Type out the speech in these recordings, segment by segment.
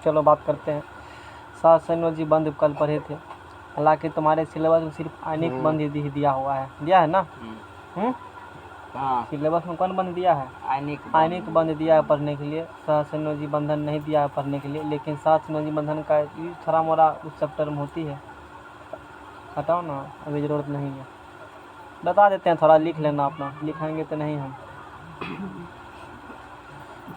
चलो बात करते हैं। सहसंयोजी बंध कल पढ़े थे, हालांकि तुम्हारे सिलेबस में सिर्फ आयनिक बंध ही दिया हुआ है, दिया है ना? हाँ, सिलेबस में कौन बंध दिया है? आयनिक बंध दिया है पढ़ने के लिए, सहसंयोजी बंधन नहीं दिया है पढ़ने के लिए। लेकिन सहसंयोजी बंधन का थोड़ा मोड़ा उस चैप्टर में होती है, हटाओ ना, अभी ज़रूरत नहीं है, बता देते हैं, थोड़ा लिख लेना अपना, लिखाएंगे तो नहीं हम।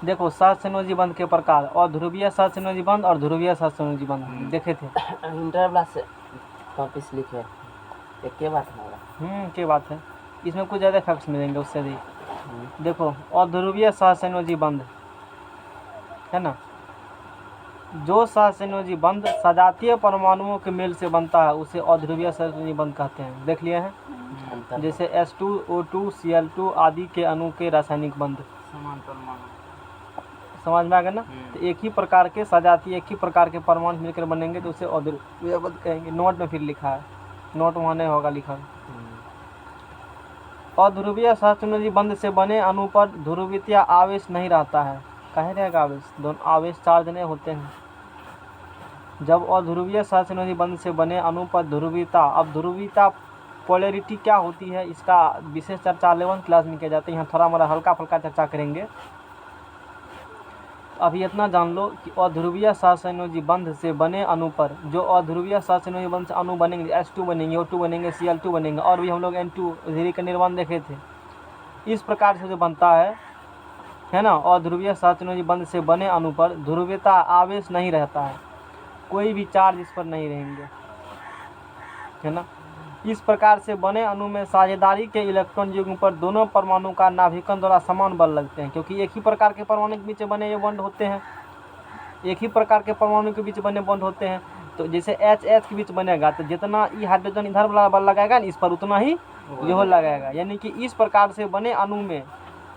देखो सहसंयोजी बंध के प्रकार, और ध्रुवीय सहसंयोजी बंध और ध्रुवीय सहसंयोजी बंध देखे थे। इंटरवल से वापस लिखे, एक बात है। क्या बात है, इसमें कुछ ज़्यादा फैक्ट्स मिलेंगे उससे भी। देखो अध्रुवीय सहसंयोजी बंध है ना, जो सहसंयोजी बंध सजातीय परमाणुओं के मेल से बनता है उसे अध्रुवीय सहसंयोजी बंध कहते हैं। देख लिए हैं, जैसे H2O2 Cl2 आदि के अणु के रासायनिक बंध, समान परमाणु, समझ में आ गया ना? तो एक ही प्रकार के सजातीय, एक ही प्रकार के परमाणु मिलकर बनेंगे तो उसे अध्रुवीय बंध कहेंगे। नोट में फिर लिखा है, नोट वहाँ नहीं होगा लिखा। अध्रुवीय सहसंयोजी बंध से बने अणु पर ध्रुवीयता आवेश नहीं रहता है। कहे रहेगा आवेश? दोनों आवेश चार्ज नहीं होते हैं। जब अध्रुवीय सहसंयोजी बंध से बने अणु पर ध्रुवीयता, अब ध्रुवीयता पोलैरिटी क्या होती है, इसका विशेष चर्चा 11th क्लास में किया जाता है, यहाँ थोड़ा मोड़ा हल्का फुल्का चर्चा करेंगे। अभी इतना जान लो कि अध्रुवीय सहसंयोजी बंध से बने अणु पर, जो अध्रुवीय सहसंयोजी बंध से अणु बनेंगे, H2 बनेंगे, O2 बनेंगे, Cl2 बनेंगे, और भी हम लोग N2 धीरे का निर्माण देखे थे। इस प्रकार से जो बनता है ना, अध्रुवीय सहसंयोजी बंध से बने अणु पर ध्रुवीयता आवेश नहीं रहता है, कोई भी चार्ज इस पर नहीं रहेंगे, है ना। इस प्रकार से बने अणु में साझेदारी के इलेक्ट्रॉन युग्म पर दोनों परमाणु का नाभिकन द्वारा समान बल लगते हैं, क्योंकि एक ही प्रकार के परमाणु के बीच बने ये बॉन्ड होते हैं, एक ही प्रकार के परमाणु के बीच बने बॉन्ड होते हैं। तो जैसे H के बीच बनेगा तो जितना ये हाइड्रोजन इधर वाला बल लगाएगा इस पर उतना ही यह लगाएगा, यानी कि इस प्रकार से बने अणु में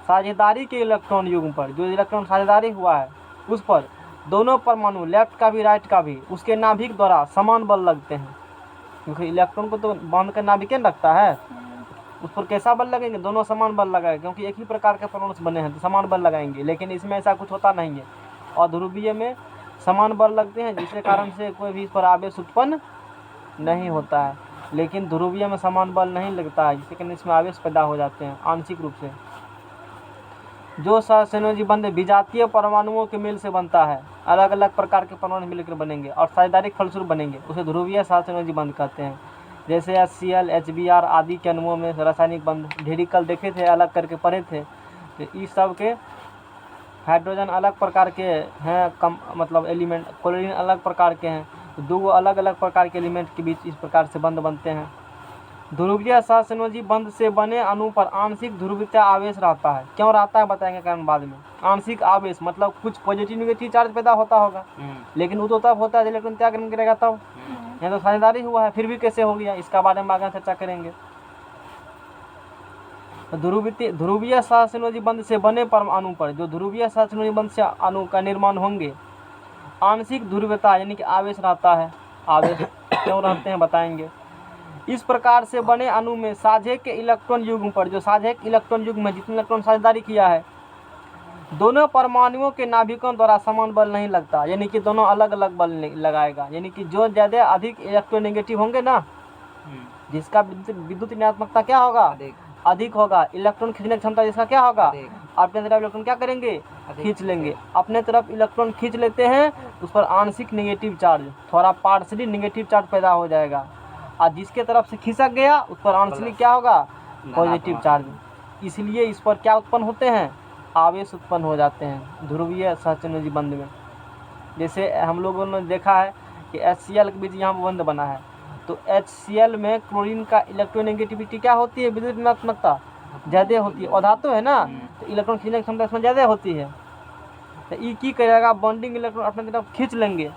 साझेदारी के इलेक्ट्रॉन युग्म पर, जो इलेक्ट्रॉन साझेदारी हुआ है उस पर दोनों परमाणु, लेफ्ट का भी राइट का भी, उसके नाभिक द्वारा समान बल लगते हैं, क्योंकि इलेक्ट्रॉन को तो बांध कर नाभिक रखता है, उस पर कैसा बल लगेंगे? दोनों समान बल लगाएंगे, क्योंकि एक ही प्रकार के परमाणु बने हैं तो समान बल लगाएंगे। लेकिन इसमें ऐसा कुछ होता नहीं है, और ध्रुवीय में समान बल लगते हैं, जिसके कारण से कोई भी इस पर आवेश उत्पन्न नहीं होता है। लेकिन ध्रुवीय में समान बल नहीं लगता है, जिसके कारण इसमें आवेश पैदा हो जाते हैं आंशिक रूप से। जो सहसंयोजी बंध विजातीय परमाणुओं के मेल से बनता है, अलग अलग प्रकार के परमाणु मिलकर बनेंगे और साझेदारी के फलस्वरूप बनेंगे, उसे ध्रुवीय सहसंयोजी बंध कहते हैं। जैसे HCl, HBr आदि के अणुओं में रासायनिक बंध ढेरी कल देखे थे, अलग करके पढ़े थे। तो इस सब के हाइड्रोजन अलग प्रकार के हैं, कम मतलब एलिमेंट, क्लोरीन अलग प्रकार के हैं, तो दो अलग अलग प्रकार के एलिमेंट के बीच इस प्रकार से बंध बनते हैं। ध्रुवीय सहसंयोजी बंध से बने अणु पर आंशिक ध्रुवीयता आवेश रहता है। क्यों रहता है बताएंगे कारण बाद में। आंशिक आवेश मतलब कुछ पॉजिटिव नेगेटिव चार्ज पैदा होता होगा, लेकिन वो तो तब होता है इलेक्ट्रॉन त्याग करेगा तब। यहाँ तो साझेदारी हुआ है, फिर भी कैसे हो गया, इसका बारे में आगे चर्चा करेंगे। ध्रुवीय सहसंयोजी बंध से बने परमाणु पर, जो ध्रुवीय सहसंयोजी बंध से अणु का निर्माण होंगे, आंशिक ध्रुवीयता यानी कि आवेश रहता है। आवेश क्यों रहते हैं बताएंगे। इस प्रकार से बने अणु में साझे के इलेक्ट्रॉन युग्म पर, जो साझे इलेक्ट्रॉन युग्म में जितने इलेक्ट्रॉन साझेदारी किया है, दोनों परमाणुओं के नाभिकों द्वारा समान बल नहीं लगता, यानी कि दोनों अलग अलग बल लगाएगा। यानी कि जो ज़्यादा अधिक इलेक्ट्रोनेगेटिव होंगे ना, जिसका विद्युत ऋणात्मकता क्या होगा, अधिक होगा, इलेक्ट्रॉन खींचने की क्षमता जिसका क्या होगा, अपने तरफ इलेक्ट्रॉन क्या करेंगे, खींच लेंगे। अपने तरफ इलेक्ट्रॉन खींच लेते हैं, उस पर आंशिक नेगेटिव चार्ज, थोड़ा पार्शली नेगेटिव चार्ज पैदा हो जाएगा, और जिसके तरफ से खिसक गया उस पर आंशिक क्या होगा, पॉजिटिव चार्ज। इसलिए इस पर क्या उत्पन्न होते हैं, आवेश उत्पन्न हो जाते हैं ध्रुवीय सहसंयोजी बंध में। जैसे हम लोगों ने देखा है कि HCl के बीच यहाँ बंध बना है, तो HCl में क्लोरीन का इलेक्ट्रोनेगेटिविटी क्या होती है, विद्युत ऋणात्मकता ज़्यादा होती है, और धातु है ना, तो इलेक्ट्रॉन खींचने की क्षमता इसमें ज़्यादा होती है। तो ये की करेगा, बॉन्डिंग इलेक्ट्रॉन अपने तरफ खींच लेंगे,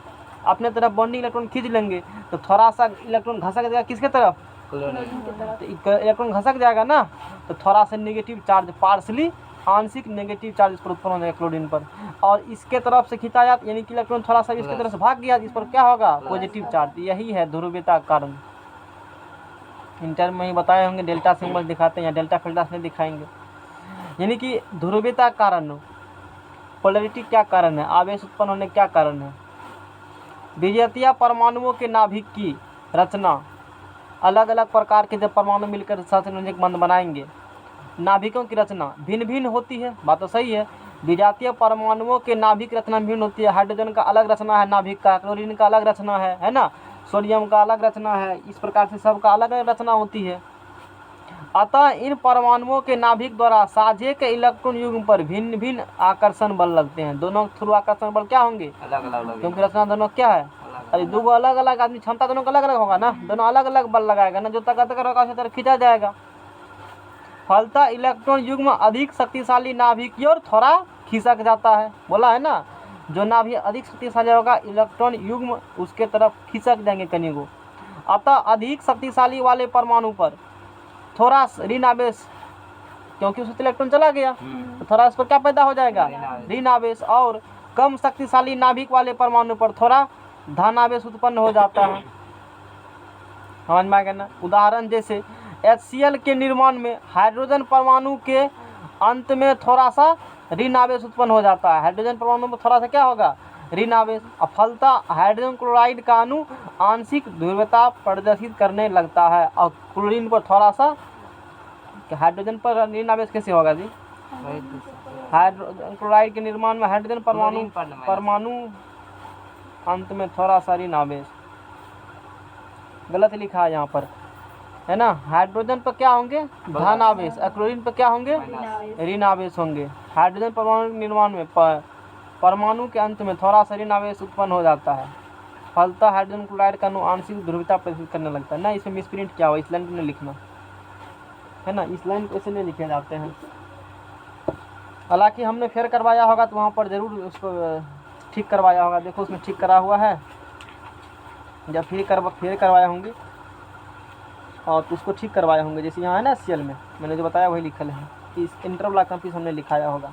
अपने तरफ बॉन्डिंग इलेक्ट्रॉन खींच लेंगे, तो थोड़ा सा इलेक्ट्रॉन घसक जाएगा किसके तरफ, तो इलेक्ट्रॉन घसक जाएगा ना, तो थोड़ा सा नेगेटिव चार्ज, पार्शली आंशिक नेगेटिव चार्ज इस पर उत्पन्न हो जाएगा क्लोरीन पर, और इसके तरफ से खींचा जाता, यानी कि इलेक्ट्रॉन थोड़ा सा इसके तरफ से भाग गया, इस पर क्या होगा, पॉजिटिव चार्ज। यही है ध्रुवीयता का कारण। इंटर में ही बताए होंगे, डेल्टा सिंबल दिखाते हैं, या डेल्टा फिल्टर में दिखाएंगे। यानी कि ध्रुवीयता कारण, पोलैरिटी क्या कारण है, आवेश उत्पन्न होने क्या कारण है, विजातीय परमाणुओं के नाभिक की रचना, अलग अलग प्रकार के जब परमाणु मिलकर सहसंयोजक बंध बनाएंगे, नाभिकों की रचना भिन्न भिन्न होती है। बात तो सही है, विजातीय परमाणुओं के नाभिक रचना भिन्न होती है। हाइड्रोजन का अलग रचना है नाभिक का, क्लोरीन का अलग रचना है ना, सोडियम का अलग रचना है, इस प्रकार से सबका अलग अलग रचना होती है। अतः इन परमाणुओं के नाभिक द्वारा साझे के इलेक्ट्रॉन युग्म पर भिन्न भिन्न आकर्षण बल लगते हैं। दोनों थ्रू आकर्षण बल क्या होंगे? अलग अलग क्योंकि रचना दोनों क्या है? अरे दो अलग अलग आदमी, क्षमता दोनों का अलग अलग होगा ना, दोनों अलग अलग बल लगाएगा ना, जो ताकत होगा उसी तरह खींचा जाएगा। फलतः इलेक्ट्रॉन युग्म अधिक शक्तिशाली नाभिक की ओर थोड़ा खिसक जाता है। बोला है ना, जो नाभिक अधिक शक्तिशाली होगा इलेक्ट्रॉन युग्म उसके तरफ खिसक जाएंगे कहीं को। अतः अधिक शक्तिशाली वाले परमाणु पर थोड़ा ऋण आवेश, क्योंकि उससे इलेक्ट्रॉन चला गया तो थोड़ा इस पर क्या पैदा हो जाएगा? ऋण आवेश। और कम शक्तिशाली नाभिक वाले परमाणु पर थोड़ा धन आवेश उत्पन्न हो जाता है। समझ में आ गया ना? उदाहरण जैसे HCl के निर्माण में हाइड्रोजन परमाणु के अंत में थोड़ा सा ऋण आवेश उत्पन्न हो जाता है। हाइड्रोजन परमाणु में थोड़ा सा क्या होगा? ऋण आवेश। फलतः हाइड्रोजन क्लोराइड का अणु आंशिक ध्रुवीयता प्रदर्शित करने लगता है। और क्लोरीन पर थोड़ा सा, हाइड्रोजन पर ऋण आवेश कैसे होगा जी? हाइड्रोजन क्लोराइड के निर्माण में हाइड्रोजन परमाणु अंत में थोड़ा सा ऋण आवेश, गलत लिखा है यहाँ पर, है ना। हाइड्रोजन पर क्या होंगे? धन आवेश। और क्लोरीन पर क्या होंगे? ऋण आवेश होंगे। हाइड्रोजन परमाणु निर्माण में परमाणु के अंत में थोड़ा सा ऋण आवेश उत्पन्न हो जाता है। फलतः हाइड्रोजन क्लोराइड का अणु आंशिक ध्रुवीयता प्रदर्शित करने लगता है ना। इसमें मिसप्रिंट क्या हुआ? इस लाइन को नहीं लिखना है ना, इस लाइन को ऐसे नहीं लिखे जाते हैं। हालांकि हमने फेर करवाया होगा तो वहाँ पर जरूर उसको ठीक करवाया होगा। देखो उसमें ठीक करा हुआ है, जब फेर करवाए होंगे और तो उसको ठीक करवाए होंगे। जैसे यहाँ है ना HCl में मैंने जो बताया वही लिखल है, इस इंटरवल कंपीस हमने लिखाया होगा,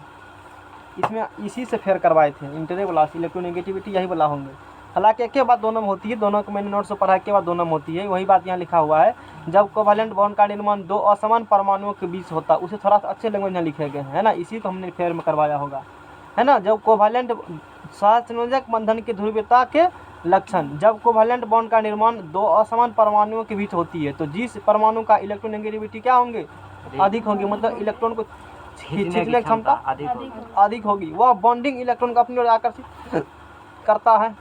इसमें इसी से फेर करवाए थे। इंटरवल इलेक्ट्रोनेगेटिविटी यही वाला होंगे। हालांकि एक बात दोनों में होती है, दोनों को मैंने नोट से पढ़ा के बाद दोनों में होती है, वही बात यहाँ लिखा हुआ है। जब कोवैलेंट बॉन्ड का निर्माण दो असमान परमाणुओं के बीच होता, उसे थोड़ा सा अच्छे लैंग्वेज में लिखे गए है ना, इसी को हमने फेर में करवाया होगा, है ना। जब कोवैलेंट सहसंयोजक बंधन की ध्रुवीयता के लक्षण, जब कोवैलेंट बॉन्ड का निर्माण दो असमान परमाणुओं के बीच होती है तो जिस परमाणु का इलेक्ट्रोनेगेटिविटी क्या होंगे? अधिक होंगी, मतलब इलेक्ट्रॉन को खींचने की क्षमता अधिक होगी। वह बॉन्डिंग इलेक्ट्रॉन को अपनी ओर आकर्षित करता है,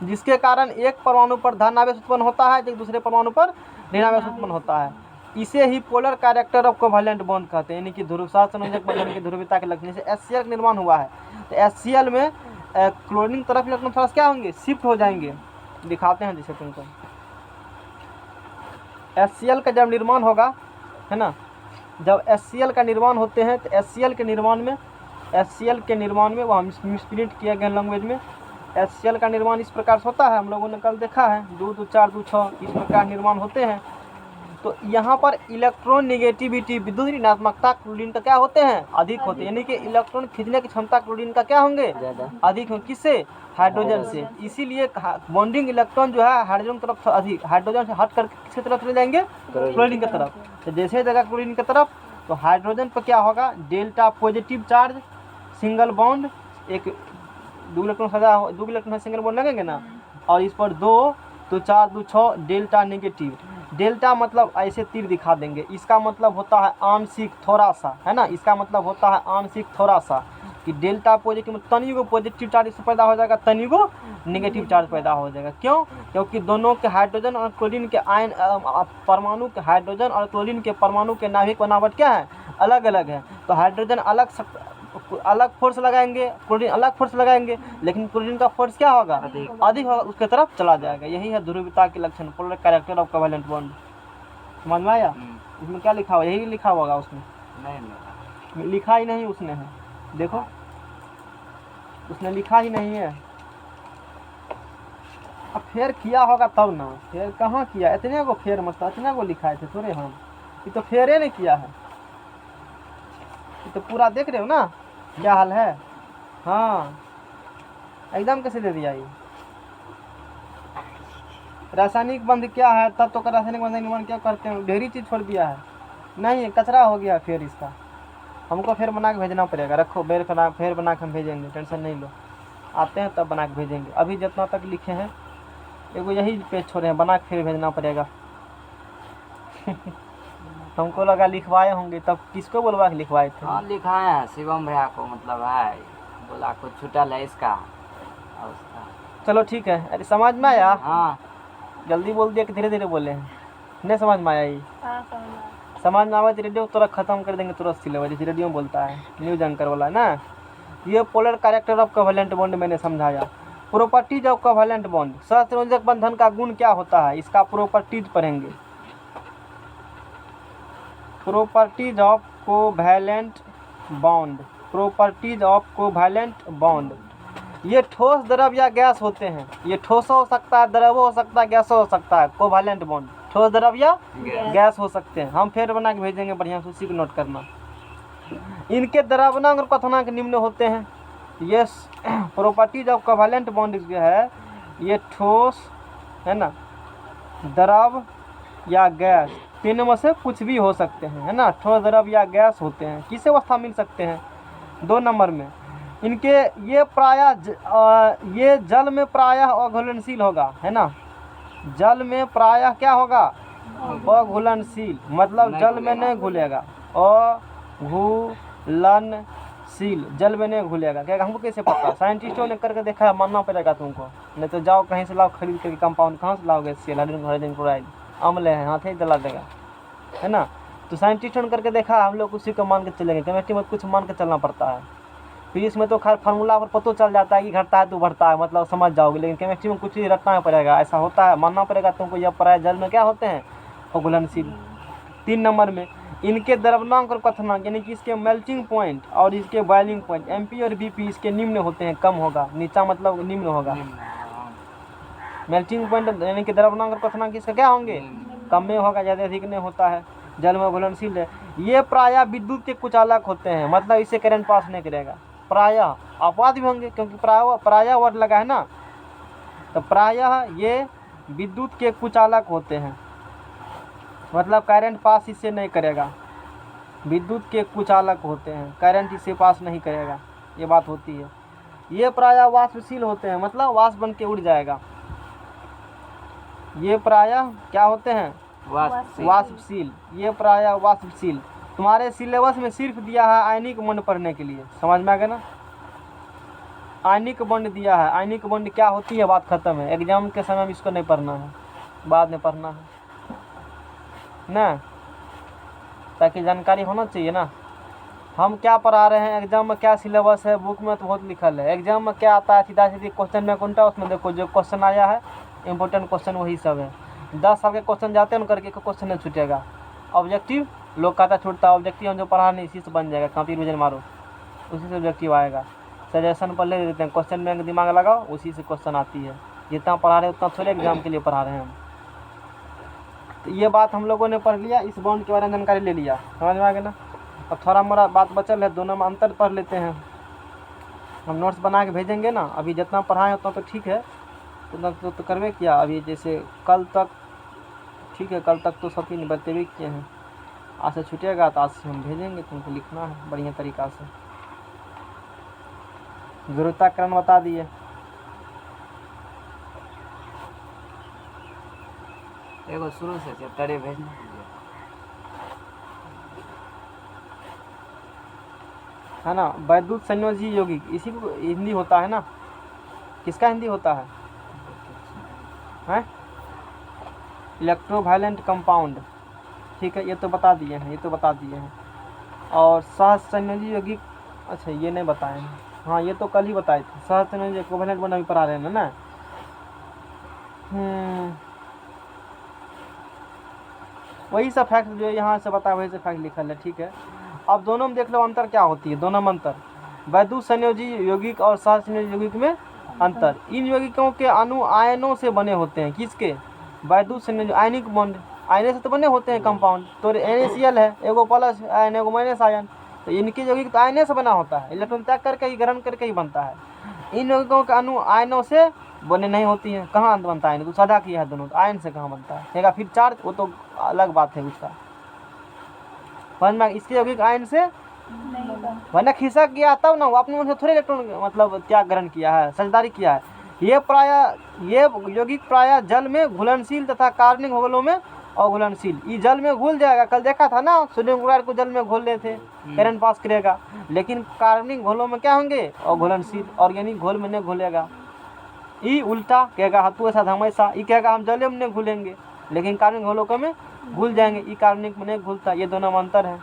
जिसके कारण एक परमाणु पर धन आवेश उत्पन्न होता है जबकि दूसरे परमाणु पर ऋण आवेश उत्पन्न होता है। इसे ही polar character of covalent bond कहते हैं, यानी कि सहसंयोजक बंधन की ध्रुवीयता के लक्षण। जैसे HCl का निर्माण हुआ है तो HCl में क्लोरीन तरफ इलेक्ट्रॉन थोड़ा क्या होंगे? शिफ्ट हो जाएंगे। दिखाते हैं जैसे तुमको HCl का जब निर्माण होगा, है ना, जब HCl का निर्माण होते हैं तो HCl के निर्माण में वह मिसप्रिंट किया गया लैंग्वेज में। HCl का निर्माण इस प्रकार से होता है, हम लोगों ने कल देखा है, 2 2 4 2 6 इस प्रकार निर्माण होते हैं। तो यहाँ पर इलेक्ट्रॉन निगेटिविटी, विद्युत ऋणात्मकता क्लोरीन का क्या होते हैं? अधिक होते हैं, यानी कि इलेक्ट्रॉन खींचने की क्षमता क्लोरीन का क्या होंगे? अधिक होंगे। किससे? हाइड्रोजन से। इसीलिए बॉन्डिंग इलेक्ट्रॉन जो है हाइड्रोजन की तरफ अधिक, हाइड्रोजन से हट कर किसकी तरफ चले जाएंगे? क्लोरीन की तरफ। तो जैसे जगह क्लोरीन की तरफ तो हाइड्रोजन पर क्या होगा? Delta positive charge, single bond, एक 2 इलेक्ट्रॉन सिंगल बॉन्ड लगेंगे ना, और इस पर 2 तो 4 2 6 डेल्टा नेगेटिव। डेल्टा मतलब ऐसे तीर दिखा देंगे, इसका मतलब होता है आंशिक थोड़ा सा, है ना, इसका मतलब होता है आंशिक थोड़ा सा, कि डेल्टा पॉजिटिव तनिको पॉजिटिव चार्ज इससे पैदा हो जाएगा, तनिको नेगेटिव चार्ज पैदा हो जाएगा। क्यों? क्योंकि दोनों के हाइड्रोजन और क्लोरीन के आयन परमाणु के, हाइड्रोजन और क्लोरीन के परमाणु के नाभिक बनावट क्या है? अलग अलग है। तो हाइड्रोजन अलग फोर्स लगाएंगे, क्लोरीन अलग फोर्स लगाएंगे, लेकिन क्लोरीन का फोर्स क्या होगा? अधिक होगा, उसके तरफ चला जाएगा। यही है ध्रुवीयता के लक्षण, polar character of covalent bond. समझ में आया? इसमें क्या लिखा हुआ? यही लिखा होगा उसमें? नहीं लिखा ही नहीं उसने है, देखो उसने लिखा ही नहीं है। अब फेर किया होगा तब ना, फेर कहाँ किया? इतने को फेर मतलब इतने को लिखाए थे थोड़े हम, ये तो फेरे नहीं किया है, ये तो पूरा देख रहे हो ना क्या हाल है। हाँ एकदम कैसे दे दिया ये? रासायनिक बंध क्या है? तब तो रासायनिक बंध निर्माण क्या करते हैं? ढेरी चीज छोड़ दिया है, नहीं कचरा हो गया फिर इसका, हमको फिर बना के भेजना पड़ेगा। रखो फेर बना के हम भेजेंगे, टेंशन नहीं लो। आते हैं तब बना के भेजेंगे। अभी जितना तक लिखे हैं एगो यही पेज छोड़े हैं, बना के फिर भेजना पड़ेगा। हमको लगा लिखवाए होंगे, तब किसको बोलवा के लिखवाए थे? हाँ लिखाए हैं शिवम भैया को, मतलब है बोला कुछ छुटल है इसका और उसका। चलो ठीक है। अरे समझ में आया? हाँ जल्दी बोल दिया कि धीरे धीरे बोले हैं? नहीं समझ में आया? ये हाँ समझ आया। समझ में आवे तो रेडियो तुरंत खत्म कर देंगे, तुरंत सिलेबस, जैसे रेडियो में बोलता है न्यूज एंकर वाला ना। ये polar character of covalent bond मैंने समझाया। प्रॉपर्टीज ऑफ कोवेलेंट बॉन्ड, सहसंयोजक बंधन का गुण क्या होता है, इसका प्रॉपर्टीज पढ़ेंगे। Properties of covalent bond, properties of covalent bond. ये ठोस द्रव या गैस होते हैं। ये ठोस हो सकता है, द्रव हो सकता है, गैस हो सकता है। कोवेलेंट बॉन्ड ठोस द्रव या गैस हो सकते हैं। हम फिर बना के भेजेंगे, बढ़िया से उसी को नोट करना। इनके द्रवनांक और क्वथनांक निम्न होते हैं। ये प्रॉपर्टीज ऑफ कोवेलेंट बॉन्ड जो है, ये ठोस है ना, द्रव या गैस, तीनों में से कुछ भी हो सकते हैं, है ना। ठोस द्रव या गैस होते हैं। किस अवस्था मिल सकते हैं? 2 नंबर में इनके ये प्रायः ये जल में प्रायः अघुलनशील होगा, है ना। जल में प्रायः क्या होगा? अघुलनशील, मतलब जल में नहीं घुलेगा। अघुलनशील, जल में नहीं घुलेगा। क्या हमको कैसे पता? साइंटिस्टों ने करके देखा है, मानना पड़ेगा तुमको। नहीं तो जाओ कहीं से लाओ खरीद करके कंपाउंड। कहाँ से लाओगे? हाइड्रोजन क्लोराइड अम्ल है, हाथ ही जला देगा, है ना। तो साइंटिस्टों ने करके देखा, हम लोग उसी को मान के चलेंगे। केमिस्ट्री में कुछ मान के चलना पड़ता है। फिजिक्स में तो खैर फार्मूला पर पता चल जाता है कि घटता है तो बढ़ता है, मतलब समझ जाओगे। लेकिन केमिस्ट्री में कुछ ही रटना पड़ेगा, ऐसा होता है, मानना पड़ेगा तुमको। यह प्राय जल में क्या होते हैं? अघुलनशील। 3 नंबर में इनके द्रवनांक और क्वथनांक, यानी कि इसके मेल्टिंग पॉइंट और इसके बॉइलिंग पॉइंट, एमपी और बीपी, इसके निम्न होते हैं, कम होगा। नीचा मतलब निम्न होगा। मेल्टिंग पॉइंट यानी कि द्रवनांक और क्वथनांक इसका क्या होंगे? कम में होगा, ज़्यादा अधिक नहीं होता है। जल में घुलनशील है। ये प्रायः विद्युत के कुचालक होते हैं, मतलब इसे करंट पास नहीं करेगा। प्रायः अपवाद भी होंगे, क्योंकि प्रायः वर्ड लगा है ना, तो प्रायः ये विद्युत के कुचालक होते हैं, मतलब करंट पास इससे नहीं करेगा। विद्युत के कुचालक होते हैं, करंट इससे पास नहीं करेगा, ये बात होती है। ये प्रायः वाष्पशील होते हैं, मतलब वाष्प बन के उड़ जाएगा। ये प्रायः क्या होते हैं? वाष्पशील। ये प्रायः वाष्पशील। तुम्हारे सिलेबस में सिर्फ दिया है आयनिक बॉन्ड पढ़ने के लिए, समझ में आ गया ना। आयनिक बॉन्ड दिया है। आयनिक बॉन्ड क्या होती है, बात खत्म है। एग्जाम के समय में इसको नहीं पढ़ना है, बाद में पढ़ना है ना, ताकि जानकारी होना चाहिए ना। हम क्या पढ़ा रहे हैं, एग्जाम में क्या सिलेबस है, बुक में तो बहुत लिखल है। एग्जाम में क्या आता है, सीधा सीधी क्वेश्चन में कौनटा, उसमें देखो जो क्वेश्चन आया है इंपॉर्टेंट क्वेश्चन वही सब है। 10 साल के क्वेश्चन जाते हैं करके क्वेश्चन नहीं छूटेगा। ऑब्जेक्टिव लोग कहता छूटता है, ऑब्जेक्टिव हम जो पढ़ा नहीं इसी से बन जाएगा। कॉपी रिविजन मारो, उसी से ऑब्जेक्टिव आएगा। सजेशन पर ले देते हैं, क्वेश्चन बैंक दिमाग लगाओ, उसी से क्वेश्चन आती है। जितना पढ़ा रहे हैं उतना थोड़े एग्जाम के लिए पढ़ा रहे हैं हम। तो ये बात हम लोगों ने पढ़ लिया, इस बॉन्ड के बारे में जानकारी ले लिया, समझ में आ गया ना। अब थोड़ा मोड़ा बात बचल है, दोनों में अंतर पढ़ लेते हैं। हम नोट्स बना के भेजेंगे ना, अभी जितना पढ़ाएं उतना तो ठीक है, उतना तो करवे किया। अभी जैसे कल तक ठीक है, कल तक तो सब चीज़ बते भी किए हैं। आज से छूटेगा तो आज से हम भेजेंगे, तुमको लिखना है बढ़िया तरीक़ा से। ध्रुवीकरण बता दिए। एगो शुरू से चैप्टर भेजना है ना। वैद्युत संयोजी यौगिक, इसी को हिंदी होता है ना। किसका हिंदी होता है? हैं? इलेक्ट्रोवायलेंट कंपाउंड, ठीक है, ये तो बता दिए हैं, ये तो बता दिए हैं। और सहसंयोजी यौगिक, अच्छा ये नहीं बताए हैं, हाँ ये तो कल ही बताए थे। सहसंयोजी कोवेलेंट बॉन्ड अभी पढ़ा रहे हैं ना। वही सब फैक्ट जो यहाँ से बता वही से फैक्ट लिखल है, ठीक है। अब दोनों में देख लो अंतर क्या होती है, दोनों में अंतर। वैद्युत संयोजी यौगिक और सहसंयोजी यौगिक में अंतर। इन यौगिकों के अणु आयनों से बने होते हैं। किसके? वैद्युत संयोजी आयनिक बॉन्ड, आयन से तो बने होते हैं कंपाउंड। तो NaCl है, एगो प्लस आयन एगो माइनस आयन, तो इनके यौगिक तो आयन से बना होता है, इलेक्ट्रॉन त्याग करके ही ग्रहण करके ही बनता है। इन यौगिकों के अणु आयनों से बने नहीं होती हैं। कहाँ बनता है? तो साझा किया है दोनों, तो आयन से कहाँ बनता है? फिर चार्ज, वो तो अलग बात है उसका। समझ में? इसके यौगिक आयन से वरना खिसक गया तब ना, वो अपने मन से थोड़े इलेक्ट्रॉन मतलब त्याग ग्रहण किया है, साझेदारी किया है। ये यौगिक प्रायः जल में घुलनशील तथा कार्बनिक घोलों में अघुलनशील। ये जल में घुल जाएगा, कल देखा था ना सोडियम क्लोराइड को जल में घोल लेते करंट पास करेगा, लेकिन कार्बनिक घोलों में क्या होंगे अघुलनशील, ऑर्गेनिक घोल में नहीं घुलेगा। ये उल्टा कहेगा हाथों के साथ हमेशा, ये कहेगा हम जल में नहीं घुलेंगे, लेकिन कार्बनिक घोलों में घुल जाएंगे, ये कार्बनिक में नहीं घुलता। ये दोनों में अंतर है।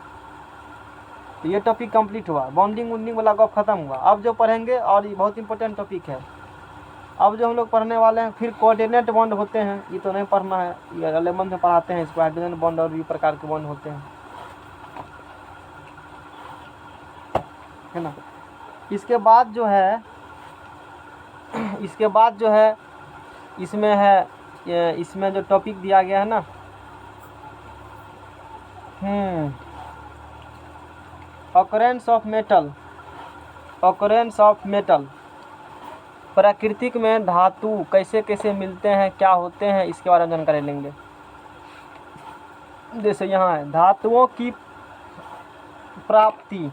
तो ये टॉपिक कंप्लीट हुआ, बॉन्डिंग वॉन्डिंग वाला गप खत्म हुआ। अब जो पढ़ेंगे, और ये बहुत इंपॉर्टेंट टॉपिक है, अब जो हम लोग पढ़ने वाले हैं फिर कोऑर्डिनेट बॉन्ड होते हैं। ये तो नहीं पढ़ना है, ये अगले मंथ में पढ़ाते हैं इसको। हाइड्रोजन बॉन्ड और भी प्रकार के बॉन्ड होते हैं, है ना। इसके बाद जो है इसमें जो टॉपिक दिया गया है ना, ऑकरेंस ऑफ मेटल, प्राकृतिक में धातु कैसे कैसे मिलते हैं, क्या होते हैं, इसके बारे में जानकारी लेंगे। जैसे यहाँ है धातुओं की प्राप्ति,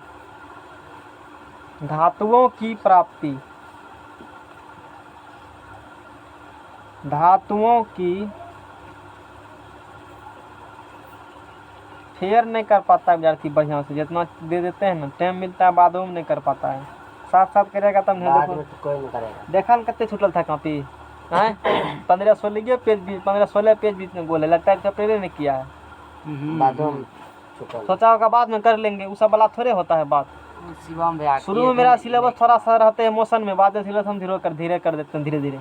फेयर नहीं कर पाता है विद्यार्थी बढ़िया से, जितना दे देते हैं ना टाइम मिलता है बाद में नहीं कर पाता है। साथ साथ करेगा तब नहीं, देखो कोई नहीं करेगा। देखा ना कितने छूटल था कॉपी है 15-16 पेज 15-16 पेज बीच में बोले, लगता है प्रेरे नहीं किया है। सोचा होगा बाद में कर लेंगे, उस सब वाला थोड़े होता है बात। शुरू में मेरा सिलेबस थोड़ा सा रहते हैं मोशन में, बाद में सिलेबस हम धीरे कर देते हैं। धीरे धीरे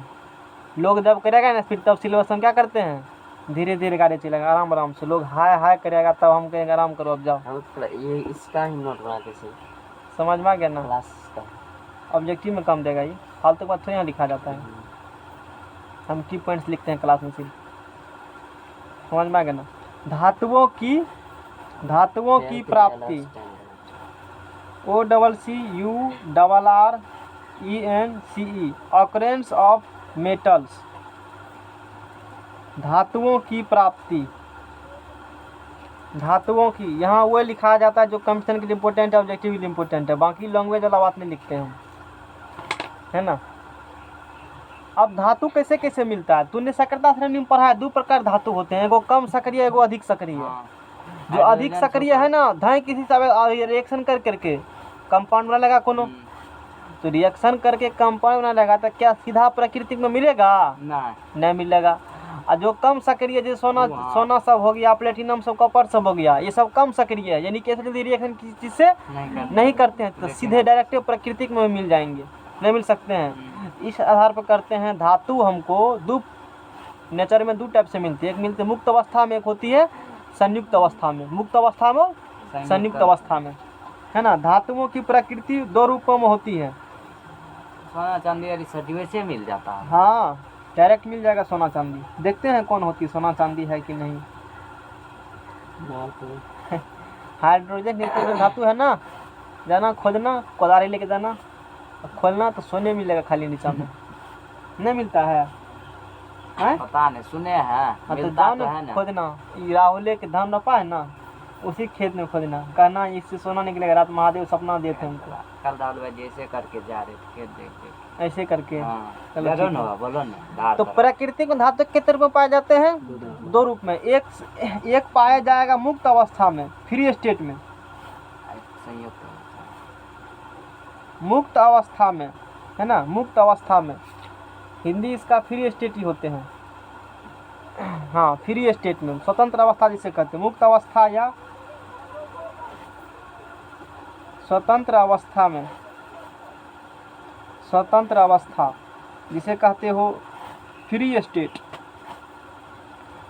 लोग जब करेगा ना फिर तब सिलेबस हम क्या करते हैं धीरे धीरे गाड़ी चलेगा आराम आराम से। लोग हाय करेगा तब हम कहेंगे आराम करो अब जाओ। ये इसका ही नोट बना के समझ में आ गया ना, क्लास का ऑब्जेक्टिव में काम देगा। ये फालतू बात थोड़ी यहाँ लिखा जाता है, हम की पॉइंट्स लिखते हैं क्लास में सिर्फ। समझ में आ गया ना। धातुओं की प्राप्ति, OCCURRENCE, ऑकरेंस ऑफ मेटल्स, धातुओं की प्राप्ति। धातुओं की यहाँ वो लिखा जाता है जो कंपटीशन के लिए इम्पोर्टेंट है, ऑब्जेक्टिव के लिए इम्पोर्टेंट है, बाकी लैंग्वेज वाला बात नहीं लिखते हम, है ना। अब धातु कैसे कैसे मिलता है, तूने सक्रियता श्रेणी में पढ़ा है। 2 प्रकार धातु होते हैं, एगो कम सक्रिय, एगो अधिक सक्रिय। जो अधिक सक्रिय है ना, धाए किसी से रिएक्शन करके कंपाउंड बना लेगा कोनो, तो रिएक्शन करके कंपाउंड बना लेगा तो क्या सीधा प्राकृतिक में मिलेगा? नहीं मिलेगा। और जो कम सक्रिय, जैसे सोना सब हो गया, प्लेटिनम सब, कॉपर सब हो गया, ये सब कम सक्रिय है, यानी कि जल्दी रिएक्शन किसी चीज से नहीं करते हैं, तो सीधे डायरेक्ट प्राकृतिक में मिल जाएंगे, नहीं मिल सकते हैं। इस आधार पर करते हैं। धातु हमको नेचर में 2 टाइप से मिलती है, एक मिलती है मुक्त अवस्था में, एक होती है संयुक्त अवस्था में। मुक्त अवस्था में, संयुक्त अवस्था में, है ना। धातुओं की प्रकृति 2 रूपों में होती है। सोना चांदी से मिल जाता है। हाँ, डायरेक्ट मिल जाएगा सोना चांदी। देखते हैं कौन होती सोना चांदी है कि नहीं। हाइड्रोजन नाइट्रोजन धातु है ना, जाना खोजना, कोदारी लेके जाना, खोलना तो सोने मिलेगा खाली नीचा में, नहीं मिलता है। पता नहीं, सुने हैं। तो जाओ ना खोदना, राहुल के धान रोपा है ना, उसी खेत में खोदना, कहना इससे सोना निकलेगा। रात महादेव सपना देते हमको, कल राहुल भाई जैसे करके जा रहे थे खेत देख के, ऐसे करके। बोलो ना। तो प्राकृतिक में धातु कितने रूप में पाए जाते हैं? 2 रूप में। एक पाया जाएगा मुक्त अवस्था में, फ्री स्टेट में, मुक्त अवस्था में, है ना। मुक्त अवस्था में, हिंदी इसका फ्री स्टेट ही होते हैं। हाँ, फ्री स्टेट में, स्वतंत्र अवस्था जिसे कहते हैं। मुक्त अवस्था या स्वतंत्र अवस्था में, स्वतंत्र अवस्था जिसे कहते हो फ्री स्टेट।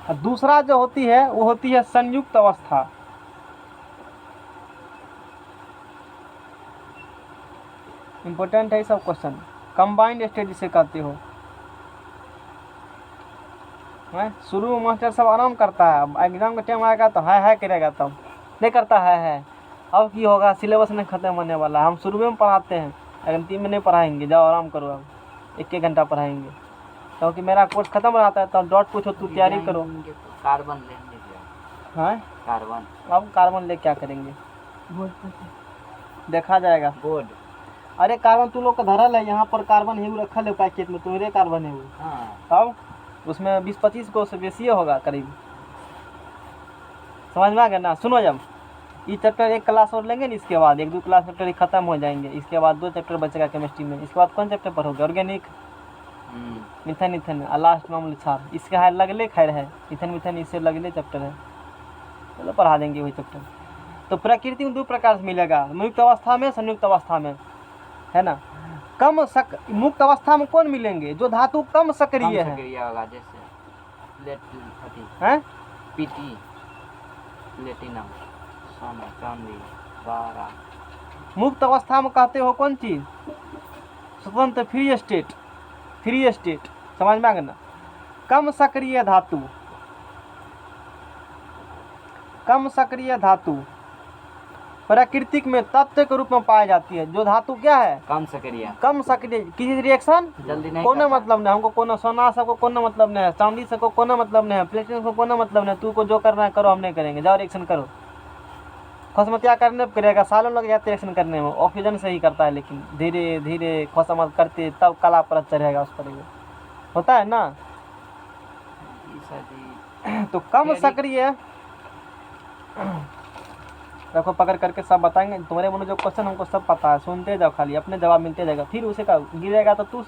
और दूसरा जो होती है वो होती है संयुक्त अवस्था। इंपॉर्टेंट है सब क्वेश्चन। कंबाइंड स्टेट जिसे कहते हो। शुरू में मास्टर सब आराम करता है, एग्जाम का टाइम आएगा तो हाय करेगा, तब नहीं करता है। अब की होगा, सिलेबस नहीं खत्म होने वाला। हम शुरू में पढ़ाते हैं, अंतिम में नहीं पढ़ाएंगे। जाओ आराम करो, अब 1-1 घंटा पढ़ाएंगे, क्योंकि मेरा कोर्स खत्म रहता है। तब डॉट पूछो, तू तैयारी करो। कार्बन लेंगे, हाँ कार्बन। अब कार्बन ले क्या करेंगे? देखा जाएगा। बोर्ड। अरे कार्बन तू लोग का धरल है, यहाँ पर कार्बन है रखल है पैकेट में, तुम्हारे कार्बन है वो, हाँ तब उसमें 20-25 को से बेसी होगा करीब। समझ में आ गया ना। सुनो, जब ये चैप्टर एक क्लास और लेंगे ना, इसके बाद 1-2 क्लास चैप्टर खत्म हो जाएंगे, इसके बाद 2 चैप्टर बचेगा केमिस्ट्री में। इसके बाद कौन चैप्टर पढ़ोगे? ऑर्गेनिक, मिथन इथन, और लास्ट में अम्ल क्षार। इसके है लगले खैर है, इथन मिथन इससे लगले चैप्टर है, चलो पढ़ा देंगे वही चैप्टर। तो प्रकृति में 2 प्रकार से मिलेगा, मुक्त अवस्था में, संयुक्त अवस्था में, है ना। मुक्त अवस्था में कौन मिलेंगे? जो धातु कम सक्रिय है, सक्रिय होगा, जैसे हैं पीटी, प्लेटिनम, सोना, चांदी, बारा। मुक्त अवस्था में कहते हो कौन चीज? स्वतंत्र, फ्री स्टेट, फ्री स्टेट। समझ में आ गया ना। कम सक्रिय धातु, कम सक्रिय धातु प्राकृतिक में तत्व के रूप में पाई जाती है। जो धातु क्या है? कम सक्रिय, कम सक्रिय, किसी रिएक्शन जल्दी नहीं कोनो करता। मतलब नहीं, हमको कोनो सोना सबको कोनो मतलब नहीं है, चांदी सबको कोनो मतलब नहीं है, प्लेटिनम को कोनो मतलब नहीं। तू को जो करना है करो, हम नहीं करेंगे, जाओ रिएक्शन करो। खुशमतिया करने पर करेगा, सालों लग जाते रिएक्शन करने में, ऑक्सीजन से ही करता है, लेकिन धीरे धीरे खुशमत करते तब कला परत चढ़ेगा उस पर, होता है ना। तो कम सक्रिय, देखो पकड़ करके सब बताएंगे तुम्हारे मन जो क्वेश्चन हमको सब पता है, सुनते जाओ खाली, अपने जवाब मिलते जाएगा। फिर उसे का गिरेगा तो तू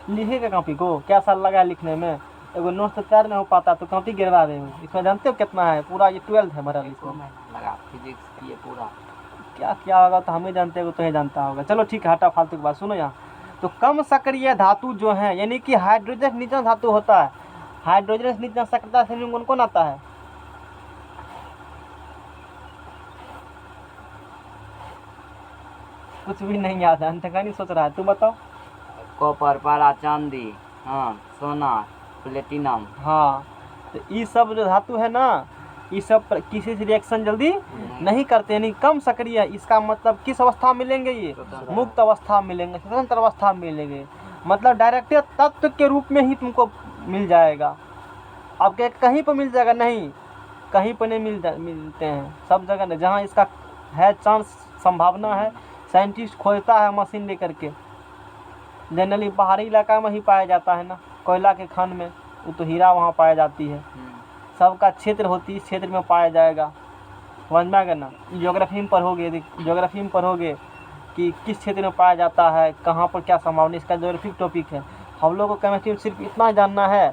लिखेगा कॉपी को, क्या साल लगा है लिखने में, एगो नोट तो तैयार नहीं हो पाता तो कॉपी गिरवा रहे हो। इसमें जानते हो कितना है? पूरा ये 12th है भरल इसमें, लगा फिजिक्स ये पूरा। क्या क्या होगा तो हम ही जानते हो, तो ही जानता होगा। चलो ठीक है, हटा फालतू की बात, सुनो यहाँ। तो कम सक्रिय धातु जो है, यानी कि हाइड्रोजन नीचन धातु होता है, हाइड्रोजन नीचन सक्रियता श्रेणी में कौन कौन आता है? कुछ भी नहीं याद है, अंत का नहीं सोच रहा है, तू बताओ। कॉपर, पारा, चांदी, हाँ, सोना, प्लेटिनम। हाँ, तो ये सब जो धातु है ना, ये सब किसी से रिएक्शन जल्दी नहीं करते, यानी कम सक्रिय। इसका मतलब किस अवस्था में मिलेंगे? ये मुक्त अवस्था में मिलेंगे, स्वतंत्र अवस्था में मिलेंगे, मतलब डायरेक्ट तत्व के रूप में ही तुमको मिल जाएगा। अब कहीं पर मिल जाएगा? नहीं, कहीं पर नहीं मिलते हैं, सब जगह नहीं। जहाँ इसका है चांस, संभावना है, साइंटिस्ट खोजता है मशीन लेकर के। जनरली पहाड़ी इलाका में ही पाया जाता है ना, कोयला के खान में, वो तो हीरा वहाँ पाया जाती है। सबका क्षेत्र होती है, इस क्षेत्र में पाया जाएगा। समझ में आ गया ना। ज्योग्राफी में पढ़ोगे, ज्योग्राफी में पढ़ोगे कि किस क्षेत्र में पाया जाता है, कहाँ पर क्या संभावना, इसका ज्योग्राफिक टॉपिक है। हम लोग को केमिस्ट्री में सिर्फ इतना जानना है